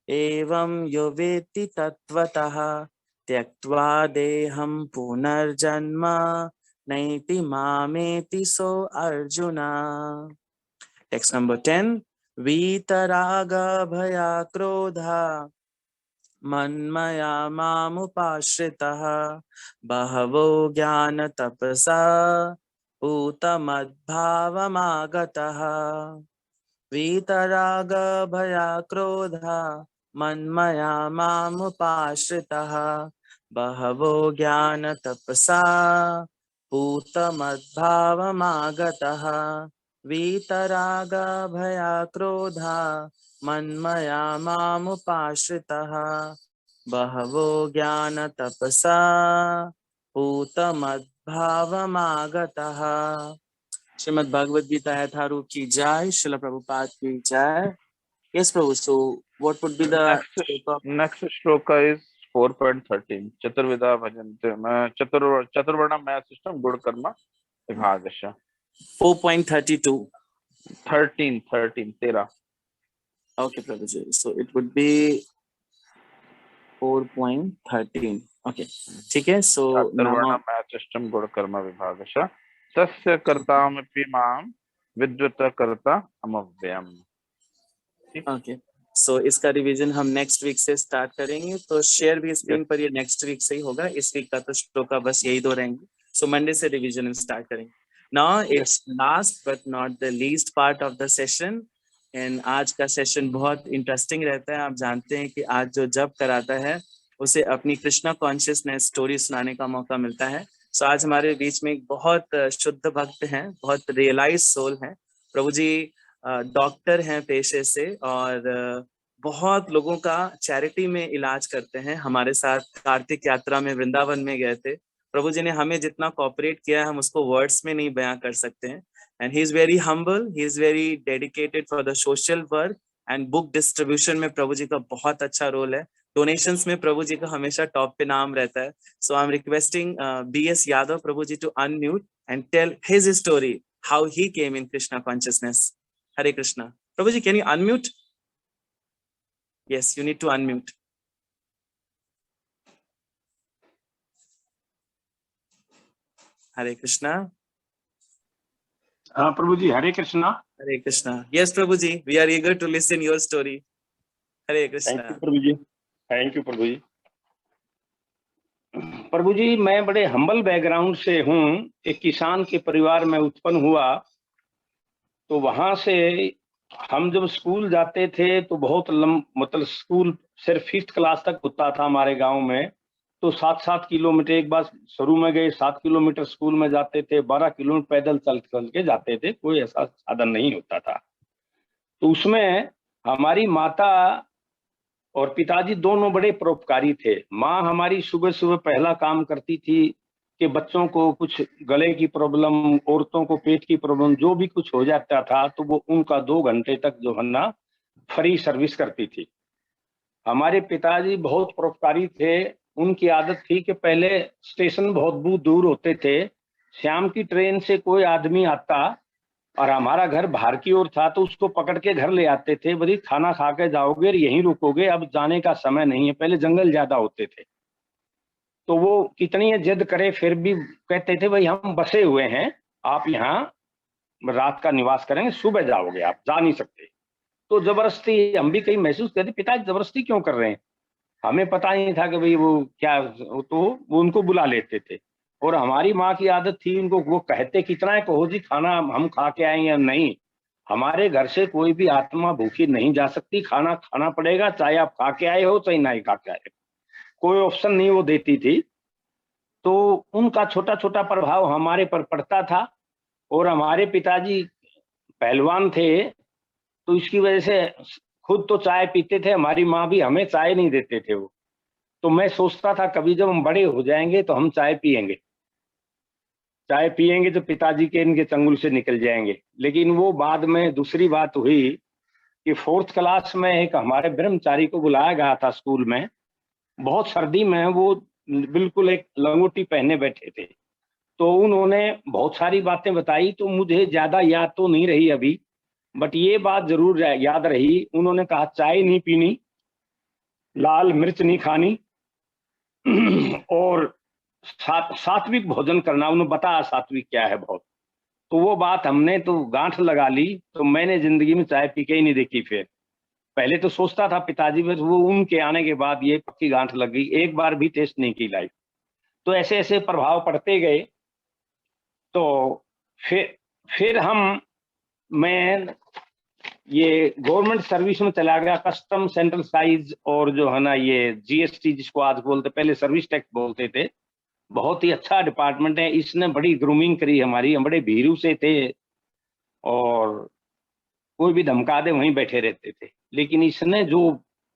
एवं यो वेत्ति तत्वतः त्यक्त्वा देहं पुनर्जन्म नैति मामेति सो अर्जुना। Text number 10। वीतराग भया क्रोधा मन्मया मामुपाश्रितः बहवो ज्ञान तपसा भूतमद्भावमागतः। वीतराग भया क्रोधा मन्मया मामुपाश्रितः बहवो ज्ञान तपसा भूतमद्भावमागतः। वीतराग भया क्रोधा मन्मया मामुपाश्रितः बहवो ज्ञान तपसा भूतमद्भावमागतः। श्रीमद् भगवद गीता यथारूप की जय। श्रील प्रभुपाद की जय। Yes Prabhu, so what would be the next shloka is 4.13. चतुर्विधा भजन्ते चतुर्वर्णा मैथ सिस्टम गुण कर्म विभागश। 4.32 13 okay Prabhu ji, so it would be 4.13 okay, ठीक है। so चतुर्वर्णा मैथ सिस्टम गुण कर्म विभागश तस्य कर्तामपि मां विद्वत कर्ता अमव्ययम्। ओके, सो इसका रिवीजन हम नेक्स्ट वीक से स्टार्ट करेंगे, तो शेयर भी स्क्रीन पर ये नेक्स्ट वीक से ही होगा। इस वीक का तो श्लोका बस यही 2 रहेंगे, सो मंडे से रिवीजन हम स्टार्ट करेंगे। Now it's last but not the least part of the session, and आज का सेशन बहुत इंटरेस्टिंग रहता है। आप जानते हैं कि आज जो जप कराता है उसे अपनी कृष्णा कॉन्शियसनेस स्टोरी सुनाने का मौका मिलता है। सो आज हमारे बीच में एक बहुत शुद्ध भक्त हैं, बहुत रियलाइज सोल है। प्रभु जी डॉक्टर हैं पेशे से और बहुत लोगों का चैरिटी में इलाज करते हैं। हमारे साथ कार्तिक यात्रा में वृंदावन में गए थे। प्रभु जी ने हमें जितना कोऑपरेट किया है हम उसको वर्ड्स में नहीं बयां कर सकते हैं। And he is very humble, he is very dedicated for the social work and book distribution में प्रभु जी का बहुत अच्छा रोल है। डोनेशंस में प्रभु जी का हमेशा टॉप पे नाम रहता है। So I am requesting BS Yadav Prabhu ji to unmute and tell his story how he came in Krishna consciousness. Hare Krishna. Prabhu ji, can you unmute? Yes, you need to unmute. Hare Krishna. हाँ Prabhu ji, Hare Krishna. Hare Krishna. Yes, Prabhuji, we are eager to listen your story. Hare Krishna. Thank you Prabhu ji, thank you Prabhu ji. Prabhu ji, मैं बड़े humble background से हूँ। एक किसान के परिवार में उत्पन्न हुआ। तो वहां से हम जब स्कूल जाते थे तो बहुत मतलब स्कूल सिर्फ 5th क्लास तक होता था हमारे गांव में। तो 7-7 किलोमीटर, एक बार शुरू में गए 7 किलोमीटर स्कूल में जाते थे, 12 किलोमीटर पैदल चल के जाते थे, कोई ऐसा साधन नहीं होता था। तो उसमें हमारी माता और पिताजी दोनों बड़े परोपकारी थे। माँ हमारी सुबह सुबह पहला काम करती थी कि बच्चों को कुछ गले की प्रॉब्लम, औरतों को पेट की प्रॉब्लम, जो भी कुछ हो जाता था तो वो उनका 2 घंटे तक जो है ना फ्री सर्विस करती थी। हमारे पिताजी बहुत परोपकारी थे। उनकी आदत थी कि पहले स्टेशन बहुत दूर होते थे, शाम की ट्रेन से कोई आदमी आता और हमारा घर बाहर की ओर था तो उसको पकड़ के घर ले आते थे। बोली खाना खा के जाओगे और यहीं रुकोगे, अब जाने का समय नहीं है। पहले जंगल ज्यादा होते थे तो वो कितनी जिद करे फिर भी कहते थे भाई हम बसे हुए हैं, आप यहाँ रात का निवास करेंगे, सुबह जाओगे, आप जा नहीं सकते। तो जबरदस्ती हम भी कहीं महसूस करते, पिताजी जबरदस्ती क्यों कर रहे हैं। हमें पता नहीं था कि भाई वो क्या, तो वो उनको बुला लेते थे। और हमारी माँ की आदत थी, उनको वो कहते कितना है, कहो जी खाना हम खा के आए या नहीं, हमारे घर से कोई भी आत्मा भूखी नहीं जा सकती, खाना खाना पड़ेगा, चाहे आप खा के आए हो चाहे नहीं खा के आए हो, कोई ऑप्शन नहीं वो देती थी। तो उनका छोटा छोटा प्रभाव हमारे पर पड़ता था। और हमारे पिताजी पहलवान थे तो इसकी वजह से खुद तो चाय पीते थे, हमारी माँ भी हमें चाय नहीं देते थे वो। तो मैं सोचता था कभी जब हम बड़े हो जाएंगे तो हम चाय पिएंगे, चाय पिएंगे तो पिताजी के इनके चंगुल से निकल जाएंगे। लेकिन वो बाद में दूसरी बात हुई कि 4th क्लास में एक हमारे ब्रह्मचारी को बुलाया गया था स्कूल में। बहुत सर्दी में वो बिल्कुल एक लंगोटी पहने बैठे थे। तो उन्होंने बहुत सारी बातें बताई, तो मुझे ज्यादा याद तो नहीं रही अभी, बट ये बात जरूर याद रही। उन्होंने कहा चाय नहीं पीनी, लाल मिर्च नहीं खानी और सात्विक भोजन करना। उन्होंने बताया सात्विक क्या है बहुत। तो वो बात हमने तो गांठ लगा ली। तो मैंने जिंदगी में चाय पी के ही नहीं देखी। फिर पहले तो सोचता था पिताजी, बस वो उनके आने के बाद ये पक्की गांठ लग गई, एक बार भी टेस्ट नहीं की लाइफ। तो ऐसे ऐसे प्रभाव पड़ते गए। तो फिर मैं ये गवर्नमेंट सर्विस में चला गया, कस्टम सेंट्रल साइज और जो है ना ये GST जिसको आज बोलते, पहले सर्विस टैक्स बोलते थे। बहुत ही अच्छा डिपार्टमेंट है, इसने बड़ी ग्रूमिंग करी हमारी। हम बड़े भीरू से थे और कोई भी धमका दे वहीं बैठे रहते थे, लेकिन इसने जो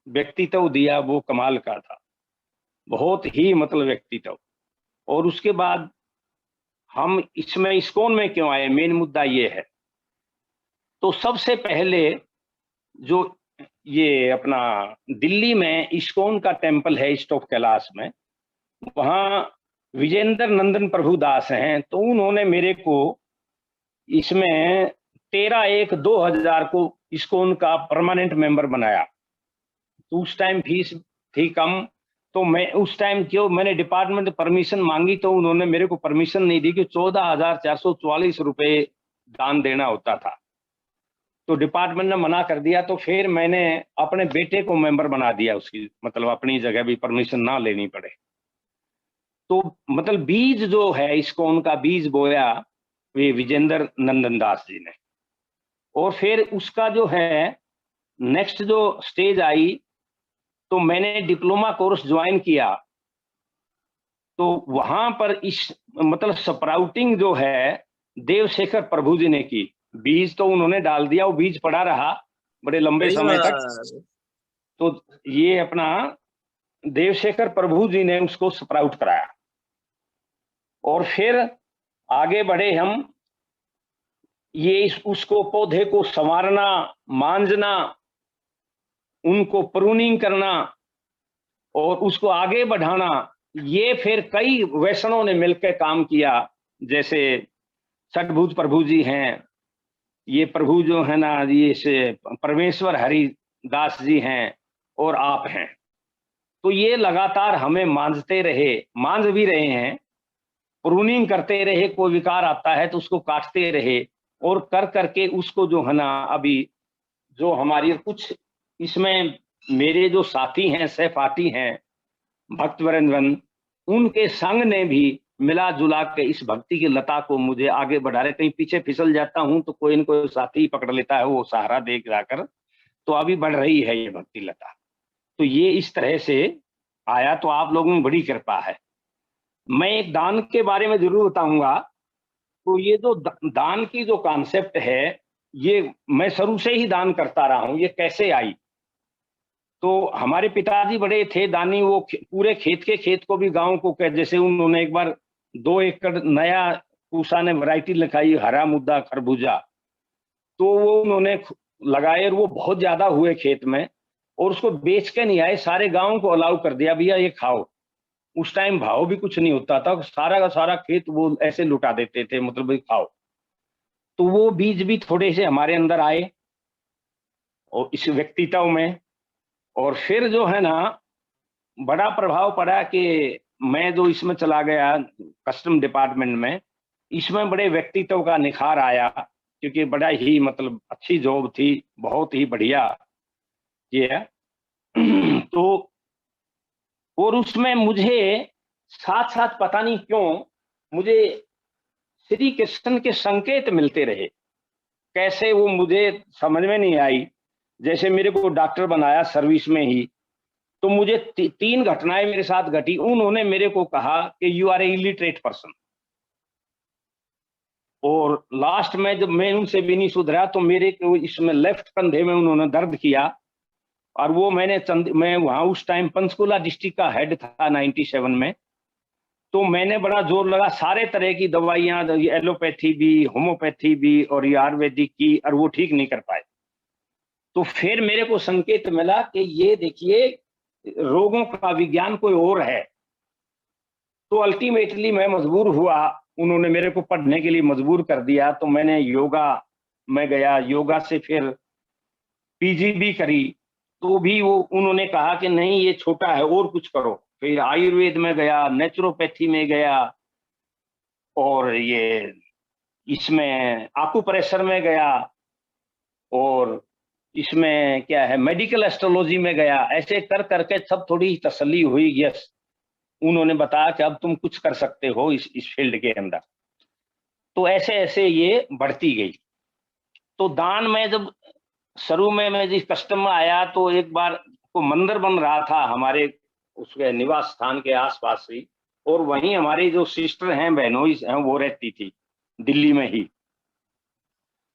व्यक्तित्व दिया वो कमाल का था, बहुत ही मतलब व्यक्तित्व। और उसके बाद हम इसमें इस्कॉन में क्यों आए, मेन मुद्दा ये है। तो सबसे पहले जो ये अपना दिल्ली में इस्कॉन का टेम्पल है ईस्ट ऑफ कैलाश में, वहाँ विजेंद्र नंदन प्रभु दास हैं। तो उन्होंने मेरे को इसमें 13/1/2000 को इस्कॉन का परमानेंट मेंबर बनाया। तो उस टाइम फीस थी कम, तो मैं उस टाइम क्यों मैंने डिपार्टमेंट परमिशन मांगी तो उन्होंने मेरे को परमिशन नहीं दी कि 14,444 रुपए दान देना होता था। तो डिपार्टमेंट ने मना कर दिया। तो फिर मैंने अपने बेटे को मेंबर बना दिया उसकी, मतलब अपनी जगह भी परमिशन ना लेनी पड़े। तो मतलब बीज जो है इस्कॉन का बीज बोया वे विजेंद्र नंदन दास जी ने। और फिर उसका जो है नेक्स्ट जो स्टेज आई, तो मैंने डिप्लोमा कोर्स ज्वाइन किया। तो वहां पर इस मतलब स्प्राउटिंग जो है देवशेखर प्रभु जी ने की। बीज तो उन्होंने डाल दिया, वो बीज पड़ा रहा बड़े लंबे समय तक। परिवार। तो ये अपना देवशेखर प्रभु जी ने उसको स्प्राउट कराया, और फिर आगे बढ़े हम। ये उसको पौधे को संवारना, मांझना, उनको प्रूनिंग करना और उसको आगे बढ़ाना, ये फिर कई वैष्णवों ने मिलकर काम किया। जैसे षटभुज प्रभु जी हैं, ये प्रभु जो है ना, ये से परमेश्वर हरिदास जी हैं, और आप हैं। तो ये लगातार हमें मांझते रहे, मांझ भी रहे हैं, प्रूनिंग करते रहे। कोई विकार आता है तो उसको काटते रहे, और कर करके उसको जो है ना, अभी जो हमारी कुछ इसमें मेरे जो साथी हैं, सहपाठी हैं, भक्त वरेंद्रन, उनके संग ने भी मिला जुला के इस भक्ति की लता को मुझे आगे बढ़ा रहे। कहीं पीछे फिसल जाता हूं तो कोई न कोई साथी पकड़ लेता है, वो सहारा दे जाकर। तो अभी बढ़ रही है ये भक्ति लता। तो ये इस तरह से आया, तो आप लोगों में बड़ी कृपा है। मैं एक दान के बारे में जरूर बताऊंगा। तो ये जो दान की जो कॉन्सेप्ट है, ये मैं शुरू से ही दान करता रहा हूं। ये कैसे आई? तो हमारे पिताजी बड़े थे दानी, वो पूरे खेत को भी गांव को कह, जैसे उन्होंने एक बार 2 एकड़ नया पूसा ने वैरायटी लिखाई, हरा मुद्दा खरबूजा, तो वो उन्होंने लगाए, और वो बहुत ज्यादा हुए खेत में, और उसको बेच के नहीं आए, सारे गांव को अलाउ कर दिया, भैया ये खाओ। उस टाइम भाव भी कुछ नहीं होता था, सारा का सारा खेत वो ऐसे लुटा देते थे, मतलब भाई खाओ। तो वो बीज भी थोड़े से हमारे अंदर आए और इस व्यक्तित्व में, और फिर जो है ना, बड़ा प्रभाव पड़ा कि मैं जो इसमें चला गया कस्टम डिपार्टमेंट में, इसमें बड़े व्यक्तित्व का निखार आया, क्योंकि बड़ा ही मतलब अच्छी जॉब थी, बहुत ही बढ़िया ये है। तो और उसमें मुझे साथ साथ पता नहीं क्यों मुझे श्री कृष्ण के संकेत मिलते रहे। कैसे वो मुझे समझ में नहीं आई। जैसे मेरे को डॉक्टर बनाया सर्विस में ही, तो मुझे 3 घटनाएं मेरे साथ घटी। उन्होंने मेरे को कहा कि you are a illiterate person, और लास्ट में जब मैं उनसे भी नहीं सुधरा तो मेरे को इसमें लेफ्ट कंधे में उन्होंने दर्द किया, और वो मैं वहां उस टाइम पंचकुला डिस्ट्रिक्ट का हेड था 97 में। तो मैंने बड़ा जोर लगा, सारे तरह की दवाइयां, एलोपैथी भी, होम्योपैथी भी और ये आयुर्वेदिक की, और वो ठीक नहीं कर पाए। तो फिर मेरे को संकेत मिला कि ये देखिए रोगों का विज्ञान कोई और है। तो अल्टीमेटली मैं मजबूर हुआ, उन्होंने मेरे को पढ़ने के लिए मजबूर कर दिया। तो मैंने योगा में गया, योगा से फिर पीजी भी करी। तो भी वो उन्होंने कहा कि नहीं ये छोटा है, और कुछ करो। फिर आयुर्वेद में गया, नेचुरोपैथी में गया, और ये इसमें आकुप्रेशर में गया, और इसमें क्या है मेडिकल एस्ट्रोलॉजी में गया। ऐसे कर करके सब थोड़ी तसल्ली हुई, यस उन्होंने बताया कि अब तुम कुछ कर सकते हो इस फील्ड के अंदर। तो ऐसे ऐसे ये बढ़ती गई। तो दान में जब शुरू में मैं जिस कस्टम में आया, तो एक बार को मंदिर बन रहा था हमारे उसके निवास स्थान के आसपास ही, और वहीं हमारी जो सिस्टर हैं, बहनोई हैं, वो रहती थी दिल्ली में ही।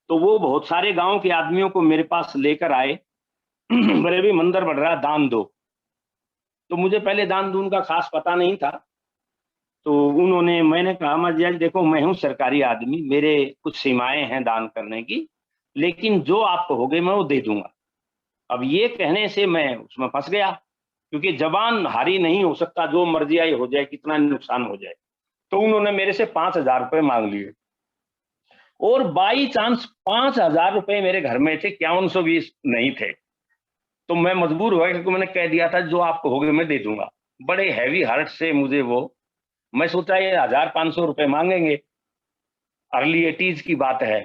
तो वो बहुत सारे गांव के आदमियों को मेरे पास लेकर आए, मेरे भी मंदिर बढ़ रहा, दान दो। तो मुझे पहले दान दून का खास पता नहीं था। तो मैंने कहा महाराज देखो मैं हूँ सरकारी आदमी, मेरे कुछ सीमाएं हैं दान करने की, लेकिन जो आप कहोगे मैं वो दे दूंगा। अब ये कहने से मैं उसमें फंस गया, क्योंकि जबान हारी नहीं हो सकता, जो मर्जी आई हो जाए, कितना नुकसान हो जाए। तो उन्होंने मेरे से 5,000 रुपए मांग लिए, और बाई चांस 5,000 रुपए मेरे घर में थे, 5120 नहीं थे। तो मैं मजबूर हुआ, क्योंकि मैंने कह दिया था जो आप कहोगे मैं दे दूंगा। बड़े हैवी हार्ट से मुझे वो, मैं सोचा ये 1,500 रुपए मांगेंगे, अर्ली 80s की बात है।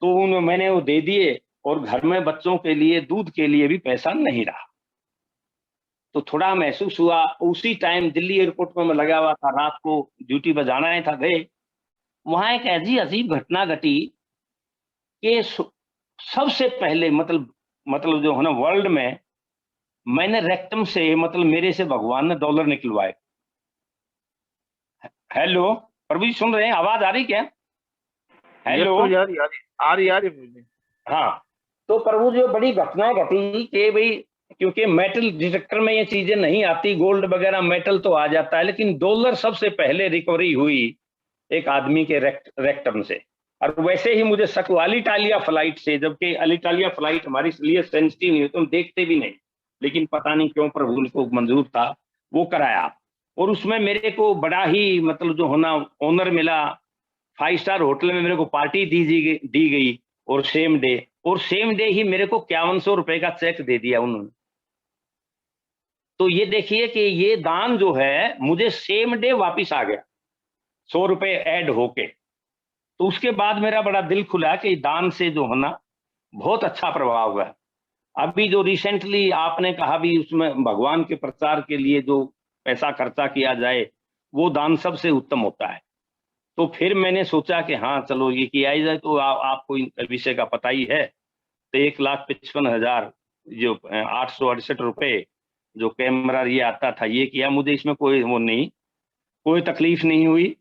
तो मैंने वो दे दिए, और घर में बच्चों के लिए दूध के लिए भी पैसा नहीं रहा। तो थोड़ा महसूस हुआ। उसी टाइम दिल्ली एयरपोर्ट में मैं लगा हुआ था, रात को ड्यूटी पर जाना है था, गए। वहां एक ऐसी अजीब घटना घटी कि सबसे पहले मतलब जो है ना वर्ल्ड में, मैंने रेक्टम से, मतलब मेरे से भगवान ने डॉलर निकलवाए। हेलो प्रभु जी, सुन रहे हैं? आवाज आ रही क्या? हेलो। तो यार यार आ रही मुझे। हाँ, तो प्रभु जो बड़ी घटनाएं घटी कि भाई, क्योंकि मेटल डिटेक्टर में ये चीजें नहीं आती, गोल्ड वगैरह मेटल तो आ जाता है, लेकिन डॉलर सबसे पहले रिकवरी हुई एक आदमी के रेक्टम से। और वैसे ही मुझे शक हुआ अलिटालिया फ्लाइट से, जबकि अलिटालिया फ्लाइट हमारे लिए सेंसिटिव नहीं होती, हम देखते भी नहीं, लेकिन पता नहीं क्यों प्रभु को मंजूर था, वो कराया। और उसमें मेरे को बड़ा ही मतलब जो होना ऑनर मिला, 5 स्टार होटल में मेरे को पार्टी दी गई, और सेम डे ही मेरे को 5100 रुपए का चेक दे दिया उन्होंने। तो ये देखिए कि ये दान जो है मुझे सेम डे वापिस आ गया, 100 रुपए ऐड होके। तो उसके बाद मेरा बड़ा दिल खुला कि दान से जो होना बहुत अच्छा प्रभाव हुआ। अभी जो रिसेंटली आपने कहा भी, उसमें भगवान के प्रचार के लिए जो पैसा खर्चा किया जाए, वो दान सबसे उत्तम होता है। तो फिर मैंने सोचा कि हाँ चलो ये किया ही जाए। तो आपको इन विषय का पता ही है। तो 1,55,000 जो 868 रुपए जो कैमरा ये आता था, ये किया। मुझे इसमें कोई वो नहीं, कोई तकलीफ नहीं हुई।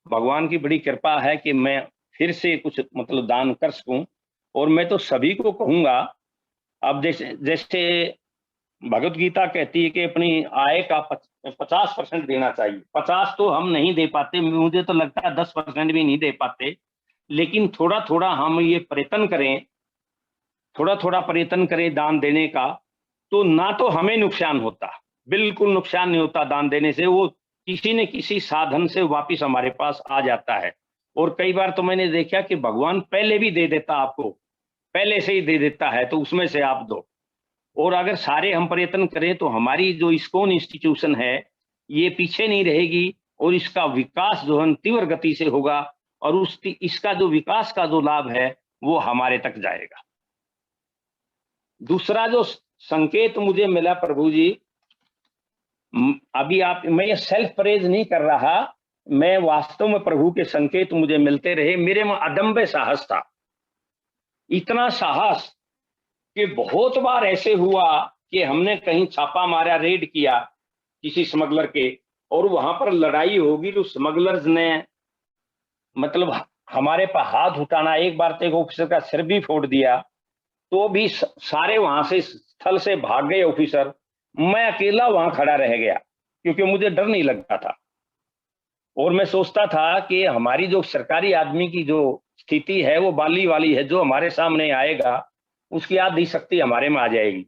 भगवान की बड़ी कृपा है कि मैं फिर से कुछ मतलब दान कर सकूं। और मैं तो सभी को कहूंगा, अब जैसे जैसे भगवत गीता कहती है कि अपनी आय का 50% देना चाहिए। 50 तो हम नहीं दे पाते, मुझे तो लगता है 10% भी नहीं दे पाते, लेकिन थोड़ा थोड़ा हम ये प्रयत्न करें, थोड़ा थोड़ा प्रयत्न करें दान देने का, तो ना तो हमें नुकसान होता, बिल्कुल नुकसान नहीं होता दान देने से। वो किसी न किसी साधन से वापिस हमारे पास आ जाता है। और कई बार तो मैंने देखा कि भगवान पहले भी दे देता, आपको पहले से ही दे देता है, तो उसमें से आप दो। और अगर सारे हम प्रयत्न करें तो हमारी जो इस्कॉन इंस्टीट्यूशन है ये पीछे नहीं रहेगी, और इसका विकास जो है तीव्र गति से होगा, और इसका जो विकास का जो लाभ है वो हमारे तक जाएगा। दूसरा जो संकेत मुझे मिला प्रभु जी, अभी मैं ये सेल्फ प्रेज नहीं कर रहा, मैं वास्तव में प्रभु के संकेत मुझे मिलते रहे। मेरे में अदम्य साहस था, इतना साहस कि बहुत बार ऐसे हुआ कि हमने कहीं छापा मारा, रेड किया किसी स्मगलर के, और वहां पर लड़ाई होगी तो स्मगलर्स ने मतलब हमारे पर हाथ उठाना, एक बार तो एक ऑफिसर का सिर भी फोड़ दिया। तो भी सारे वहां से स्थल से भाग गए ऑफिसर, मैं अकेला वहां खड़ा रह गया, क्योंकि मुझे डर नहीं लगता था। और मैं सोचता था कि हमारी जो सरकारी आदमी की जो स्थिति है वो बाली वाली है, जो हमारे सामने आएगा उसकी आधी शक्ति हमारे में आ जाएगी।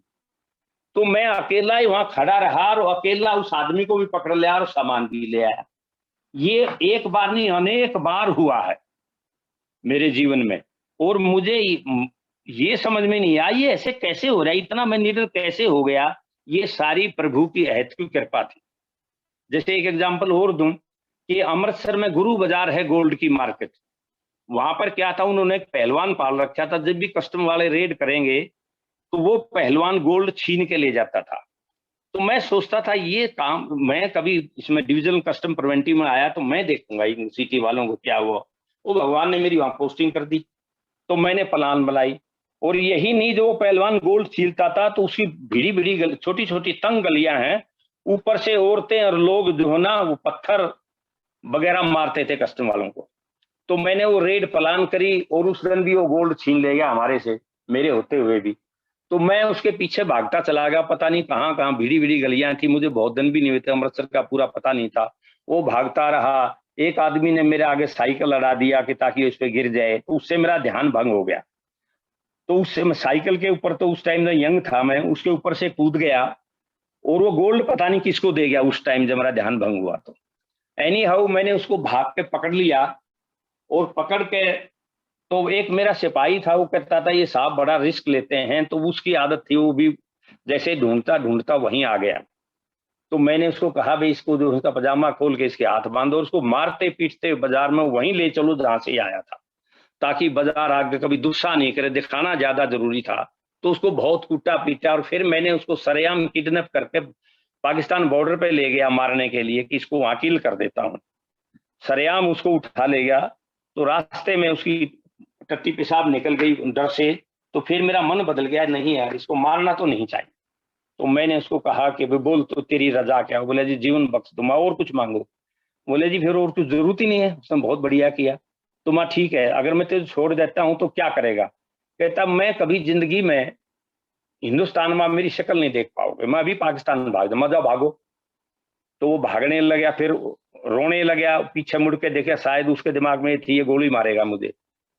तो मैं अकेला ही वहां खड़ा रहा, और अकेला उस आदमी को भी पकड़ लिया और सामान भी ले आया। ये एक बार नहीं, अनेक बार हुआ है मेरे जीवन में। और मुझे ये समझ में नहीं आया ये ऐसे कैसे हो रहा है, इतना मैं निडर कैसे हो गया। ये सारी प्रभु की अहत की कृपा थी। जैसे एक एग्जांपल और दूं कि अमृतसर में गुरु बाजार है, गोल्ड की मार्केट। वहां पर क्या था, उन्होंने एक पहलवान पाल रखा था। जब भी कस्टम वाले रेड करेंगे तो वो पहलवान गोल्ड छीन के ले जाता था। तो मैं सोचता था ये काम, मैं कभी इसमें डिविजनल कस्टम प्रिवेंटिव में आया तो मैं देखूंगा इन सिटी वालों को क्या हुआ। वो भगवान ने मेरी वहां पोस्टिंग कर दी, तो मैंने प्लान बनाई। और यही नहीं, जो पहलवान गोल्ड छीलता था तो उसकी भिड़ी भिड़ी छोटी छोटी तंग गलियां हैं, ऊपर से औरतें और लोग जो है ना वो पत्थर वगैरह मारते थे कस्टम वालों को। तो मैंने वो रेड प्लान करी, और उस दिन भी वो गोल्ड छीन ले गया हमारे से, मेरे होते हुए भी। तो मैं उसके पीछे भागता चला गया, पता नहीं कहाँ कहाँ भिड़ी भिड़ी गलियां थी, मुझे बहुत दिन भी नहीं हुए थे, अमृतसर का पूरा पता नहीं था। वो भागता रहा, एक आदमी ने मेरे आगे साइकिल लड़ा दिया कि ताकि उस पर गिर जाए, तो उससे मेरा ध्यान भंग हो गया। तो उससे मैं साइकिल के ऊपर, तो उस टाइम में यंग था मैं, उसके ऊपर से कूद गया, और वो गोल्ड पता नहीं किसको दे गया उस टाइम जब मेरा ध्यान भंग हुआ। तो एनी हाउ मैंने उसको भाग के पकड़ लिया, और पकड़ के तो एक मेरा सिपाही था, वो कहता था ये साहब बड़ा रिस्क लेते हैं, तो उसकी आदत थी, वो भी जैसे ढूंढता ढूंढता वहीं आ गया। तो मैंने उसको कहा भाई इसको जो उसका पजामा खोल के इसके हाथ बांधो, और उसको मारते पीटते बाजार में वहीं ले चलो जहां से आया था, ताकि बाजार आगे कभी गुस्सा नहीं करे, दिखाना ज्यादा जरूरी था। तो उसको बहुत कूटा पीटा, और फिर मैंने उसको सरेआम किडनैप करके पाकिस्तान बॉर्डर पे ले गया मारने के लिए, कि इसको वहां किल कर देता हूँ। सरेआम उसको उठा ले गया, तो रास्ते में उसकी टट्टी पेशाब निकल गई डर से। तो फिर मेरा मन बदल गया, नहीं यार इसको मारना तो नहीं चाहिए। तो मैंने उसको कहा कि बोल तो तेरी रजा क्या हो। बोले जी जीवन बख्श दूंगा, और कुछ मांगो। बोले जी फिर और कुछ जरूरत ही नहीं है। उसने बहुत बढ़िया किया। तो माँ ठीक है, अगर मैं तुझे छोड़ देता हूँ तो क्या करेगा? कहता मैं कभी जिंदगी में हिंदुस्तान में मेरी शक्ल नहीं देख पाओगे, मैं अभी पाकिस्तान भाग जाऊँ। जाओ भागो। तो वो भागने लगा, फिर रोने लगा, पीछे मुड़ के देखा, शायद उसके दिमाग में थी ये गोली मारेगा मुझे।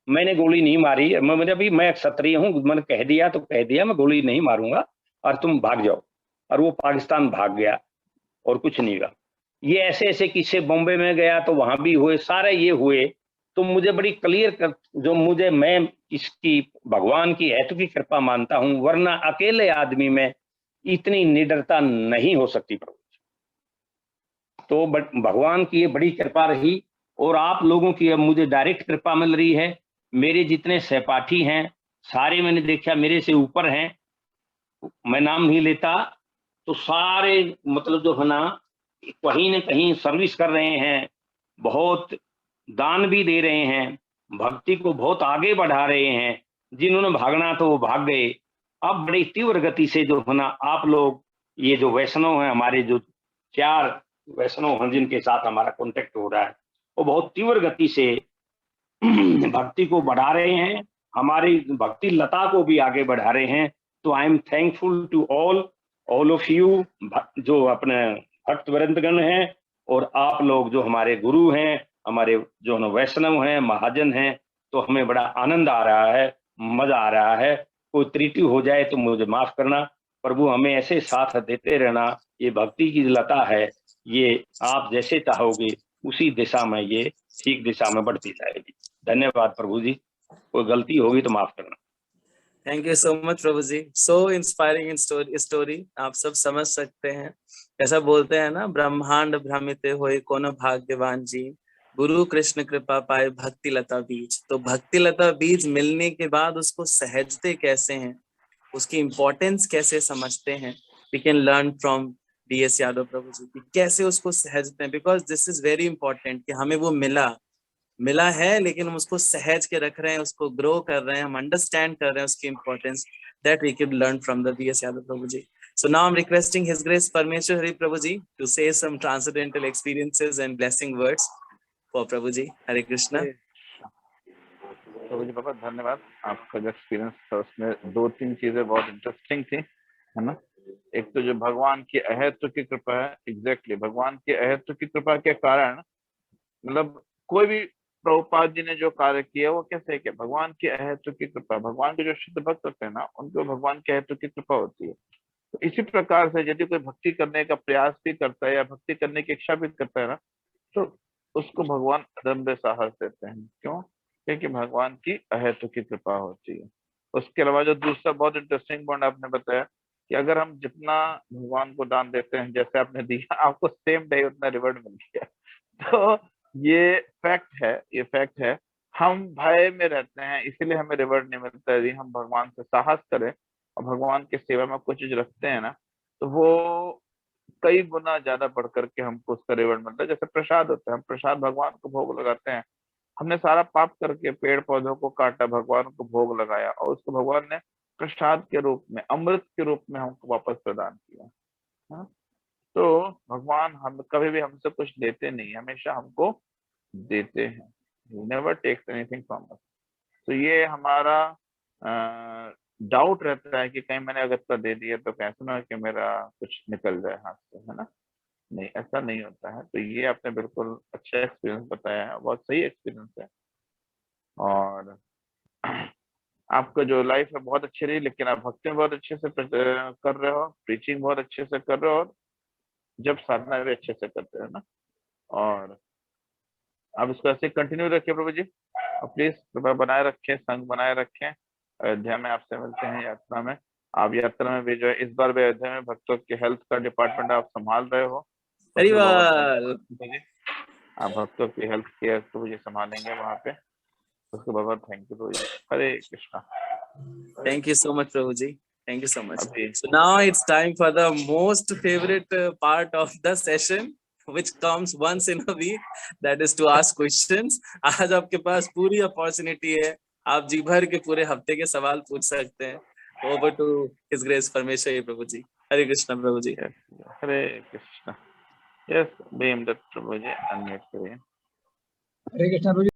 मैंने गोली नहीं मारी, मुझे भी, मैं क्षत्रिय हूँ, मैंने कह दिया तो कह दिया, मैं गोली नहीं मारूंगा और तुम भाग जाओ। और वो पाकिस्तान भाग गया और कुछ नहीं हुआ। ये ऐसे ऐसे किस्से, बॉम्बे में गया तो वहां भी हुए, सारे ये हुए। तो मुझे बड़ी क्लियर कर, जो मुझे, मैं इसकी भगवान की है तो की कृपा मानता हूं, वरना अकेले आदमी में इतनी निडरता नहीं हो सकती प्रभु। तो भगवान की ये बड़ी कृपा रही, और आप लोगों की अब मुझे डायरेक्ट कृपा मिल रही है। मेरे जितने सहपाठी हैं सारे मैंने देखा मेरे से ऊपर हैं, मैं नाम नहीं लेता, तो सारे मतलब जो है ना कहीं न कहीं सर्विस कर रहे हैं, बहुत दान भी दे रहे हैं, भक्ति को बहुत आगे बढ़ा रहे हैं। जिन्होंने भागना तो वो भाग गए। अब बड़ी तीव्र गति से जो है ना आप लोग, ये जो वैष्णव हैं हमारे, जो 4 वैष्णव हैं जिनके साथ हमारा कांटेक्ट हो रहा है, वो बहुत तीव्र गति से भक्ति को बढ़ा रहे हैं, हमारी भक्ति लता को भी आगे बढ़ा रहे हैं। तो I am thankful to all of you, जो अपने भक्त वृंदगण हैं, और आप लोग जो हमारे गुरु हैं, हमारे जो वैष्णव हैं, महाजन हैं। तो हमें बड़ा आनंद आ रहा है, मजा आ रहा है। कोई त्रुटि हो जाए तो मुझे माफ करना। प्रभु हमें ऐसे साथ देते रहना। ये भक्ति की लता है, ये आप जैसे चाहोगे उसी दिशा में ये ठीक दिशा में बढ़ती जाएगी। धन्यवाद प्रभु जी, कोई गलती होगी तो माफ करना। Thank you so much Prabhu ji, so inspiring story. आप सब समझ सकते हैं, ऐसा बोलते हैं ना, ब्रह्मांड भ्रमित होए कोनो भाग्यवान जी, गुरु कृष्ण कृपा पाए भक्ति लता बीज। तो भक्ति लता बीज मिलने के बाद उसको सहजते कैसे हैं, उसकी इंपॉर्टेंस कैसे समझते हैं, we can learn from DS Yadav Prabhu ji कि कैसे उसको सहजते हैं। Because this is very important कि हमें वो मिला है, लेकिन हम उसको सहज के रख रहे हैं, उसको ग्रो कर रहे हैं, हम अंडरस्टैंड कर रहे हैं उसकी importance, that we can learn from the DS Yadav Prabhu ji. So now I'm requesting His Grace Parmeshwar Hari Prabhuji to say some transcendental experiences and blessing words for Prabhuji. Hare Krishna. प्रभु जी बहुत धन्यवाद। आपका जो एक्सपीरियंस था उसमें 2-3 चीजें बहुत इंटरेस्टिंग थी, है ना। एक तो जो भगवान की अहेतु की कृपा है, एग्जैक्टली भगवान की अहेतु की कृपा के कारण, मतलब कोई भी प्रभुपाद जी ने जो कार्य किया वो कैसे किया, भगवान की अहेतु की कृपा। भगवान के जो शुद्ध भक्त होते हैं ना, उनको भगवान की अहेतु की कृपा होती है। तो इसी प्रकार से यदि कोई भक्ति करने का प्रयास भी करता है या भक्ति करने की इच्छा भी करता है ना, तो उसको भगवान अदम्य साहस देते हैं। क्यों? क्योंकि भगवान की अहेतु की कृपा होती है। उसके अलावा जो दूसरा बहुत इंटरेस्टिंग पॉइंट आपने बताया कि अगर हम जितना भगवान को दान देते हैं, जैसे आपने दिया, आपको सेम डे उतना रिवॉर्ड मिल गया। तो ये फैक्ट है, ये फैक्ट है। हम भय में रहते हैं, इसीलिए हमें रिवॉर्ड नहीं मिलता। यदि हम भगवान से साहस करें और भगवान की सेवा में कुछ चीज रखते हैं ना, तो वो कई गुना ज्यादा बढ़ करके हमको उसका रिवॉर्ड मिलता है। जैसे प्रसाद होता है, हम प्रसाद भगवान को भोग लगाते हैं, हमने सारा पाप करके पेड़ पौधों को काटा, भगवान को भोग लगाया, और उसको भगवान ने प्रसाद के रूप में, अमृत के रूप में हमको वापस प्रदान किया। हाँ? तो भगवान हम कभी भी हमसे कुछ लेते नहीं, हमेशा हमको देते हैं। Never takes anything from us. तो ये हमारा डाउट रहता है कि कहीं मैंने अगर इसका दे दिया तो कैसे ना कि मेरा कुछ निकल जाए हाथ से, है ना। नहीं, ऐसा नहीं होता है। तो ये आपने बिल्कुल अच्छा एक्सपीरियंस बताया है, बहुत सही एक्सपीरियंस है। और आपका जो लाइफ है बहुत अच्छी रही, लेकिन आप भक्ति बहुत अच्छे से कर रहे हो, प्रीचिंग बहुत अच्छे से कर रहे हो, और जब साधना भी अच्छे से करते हैं ना। और आप इसको ऐसे कंटिन्यू रखिए प्रभु जी, और प्लीज कृपा बनाए रखें, संग बनाए रखें। अयोध्या में आपसे मिलते हैं यात्रा में। आप यात्रा में भी जो है, इस बार भी अयोध्या में भक्तों के हेल्थ का डिपार्टमेंट आप संभाल रहे हो। हरिवाल। आप भक्तों की हेल्थ केयर तो मुझे संभालेंगे वहाँ पे, उसके बहुत thank you Prabhu ji. Hare Krishna. Thank you so much Prabhuji, thank you so much. अभी So now it's time for the most favorite part of the session which comes once in a week, that is to ask questions. आज आपके पास पूरी opportunity है, आप जी भर के पूरे हफ्ते के सवाल पूछ सकते हैं। Over to His Grace परमेश्वर प्रभु जी। हरे कृष्णा प्रभु जी। हरे कृष्णा। यस भीमदत्त प्रभु जी, अनम्यूट करिए। हरे कृष्णा प्रभु जी।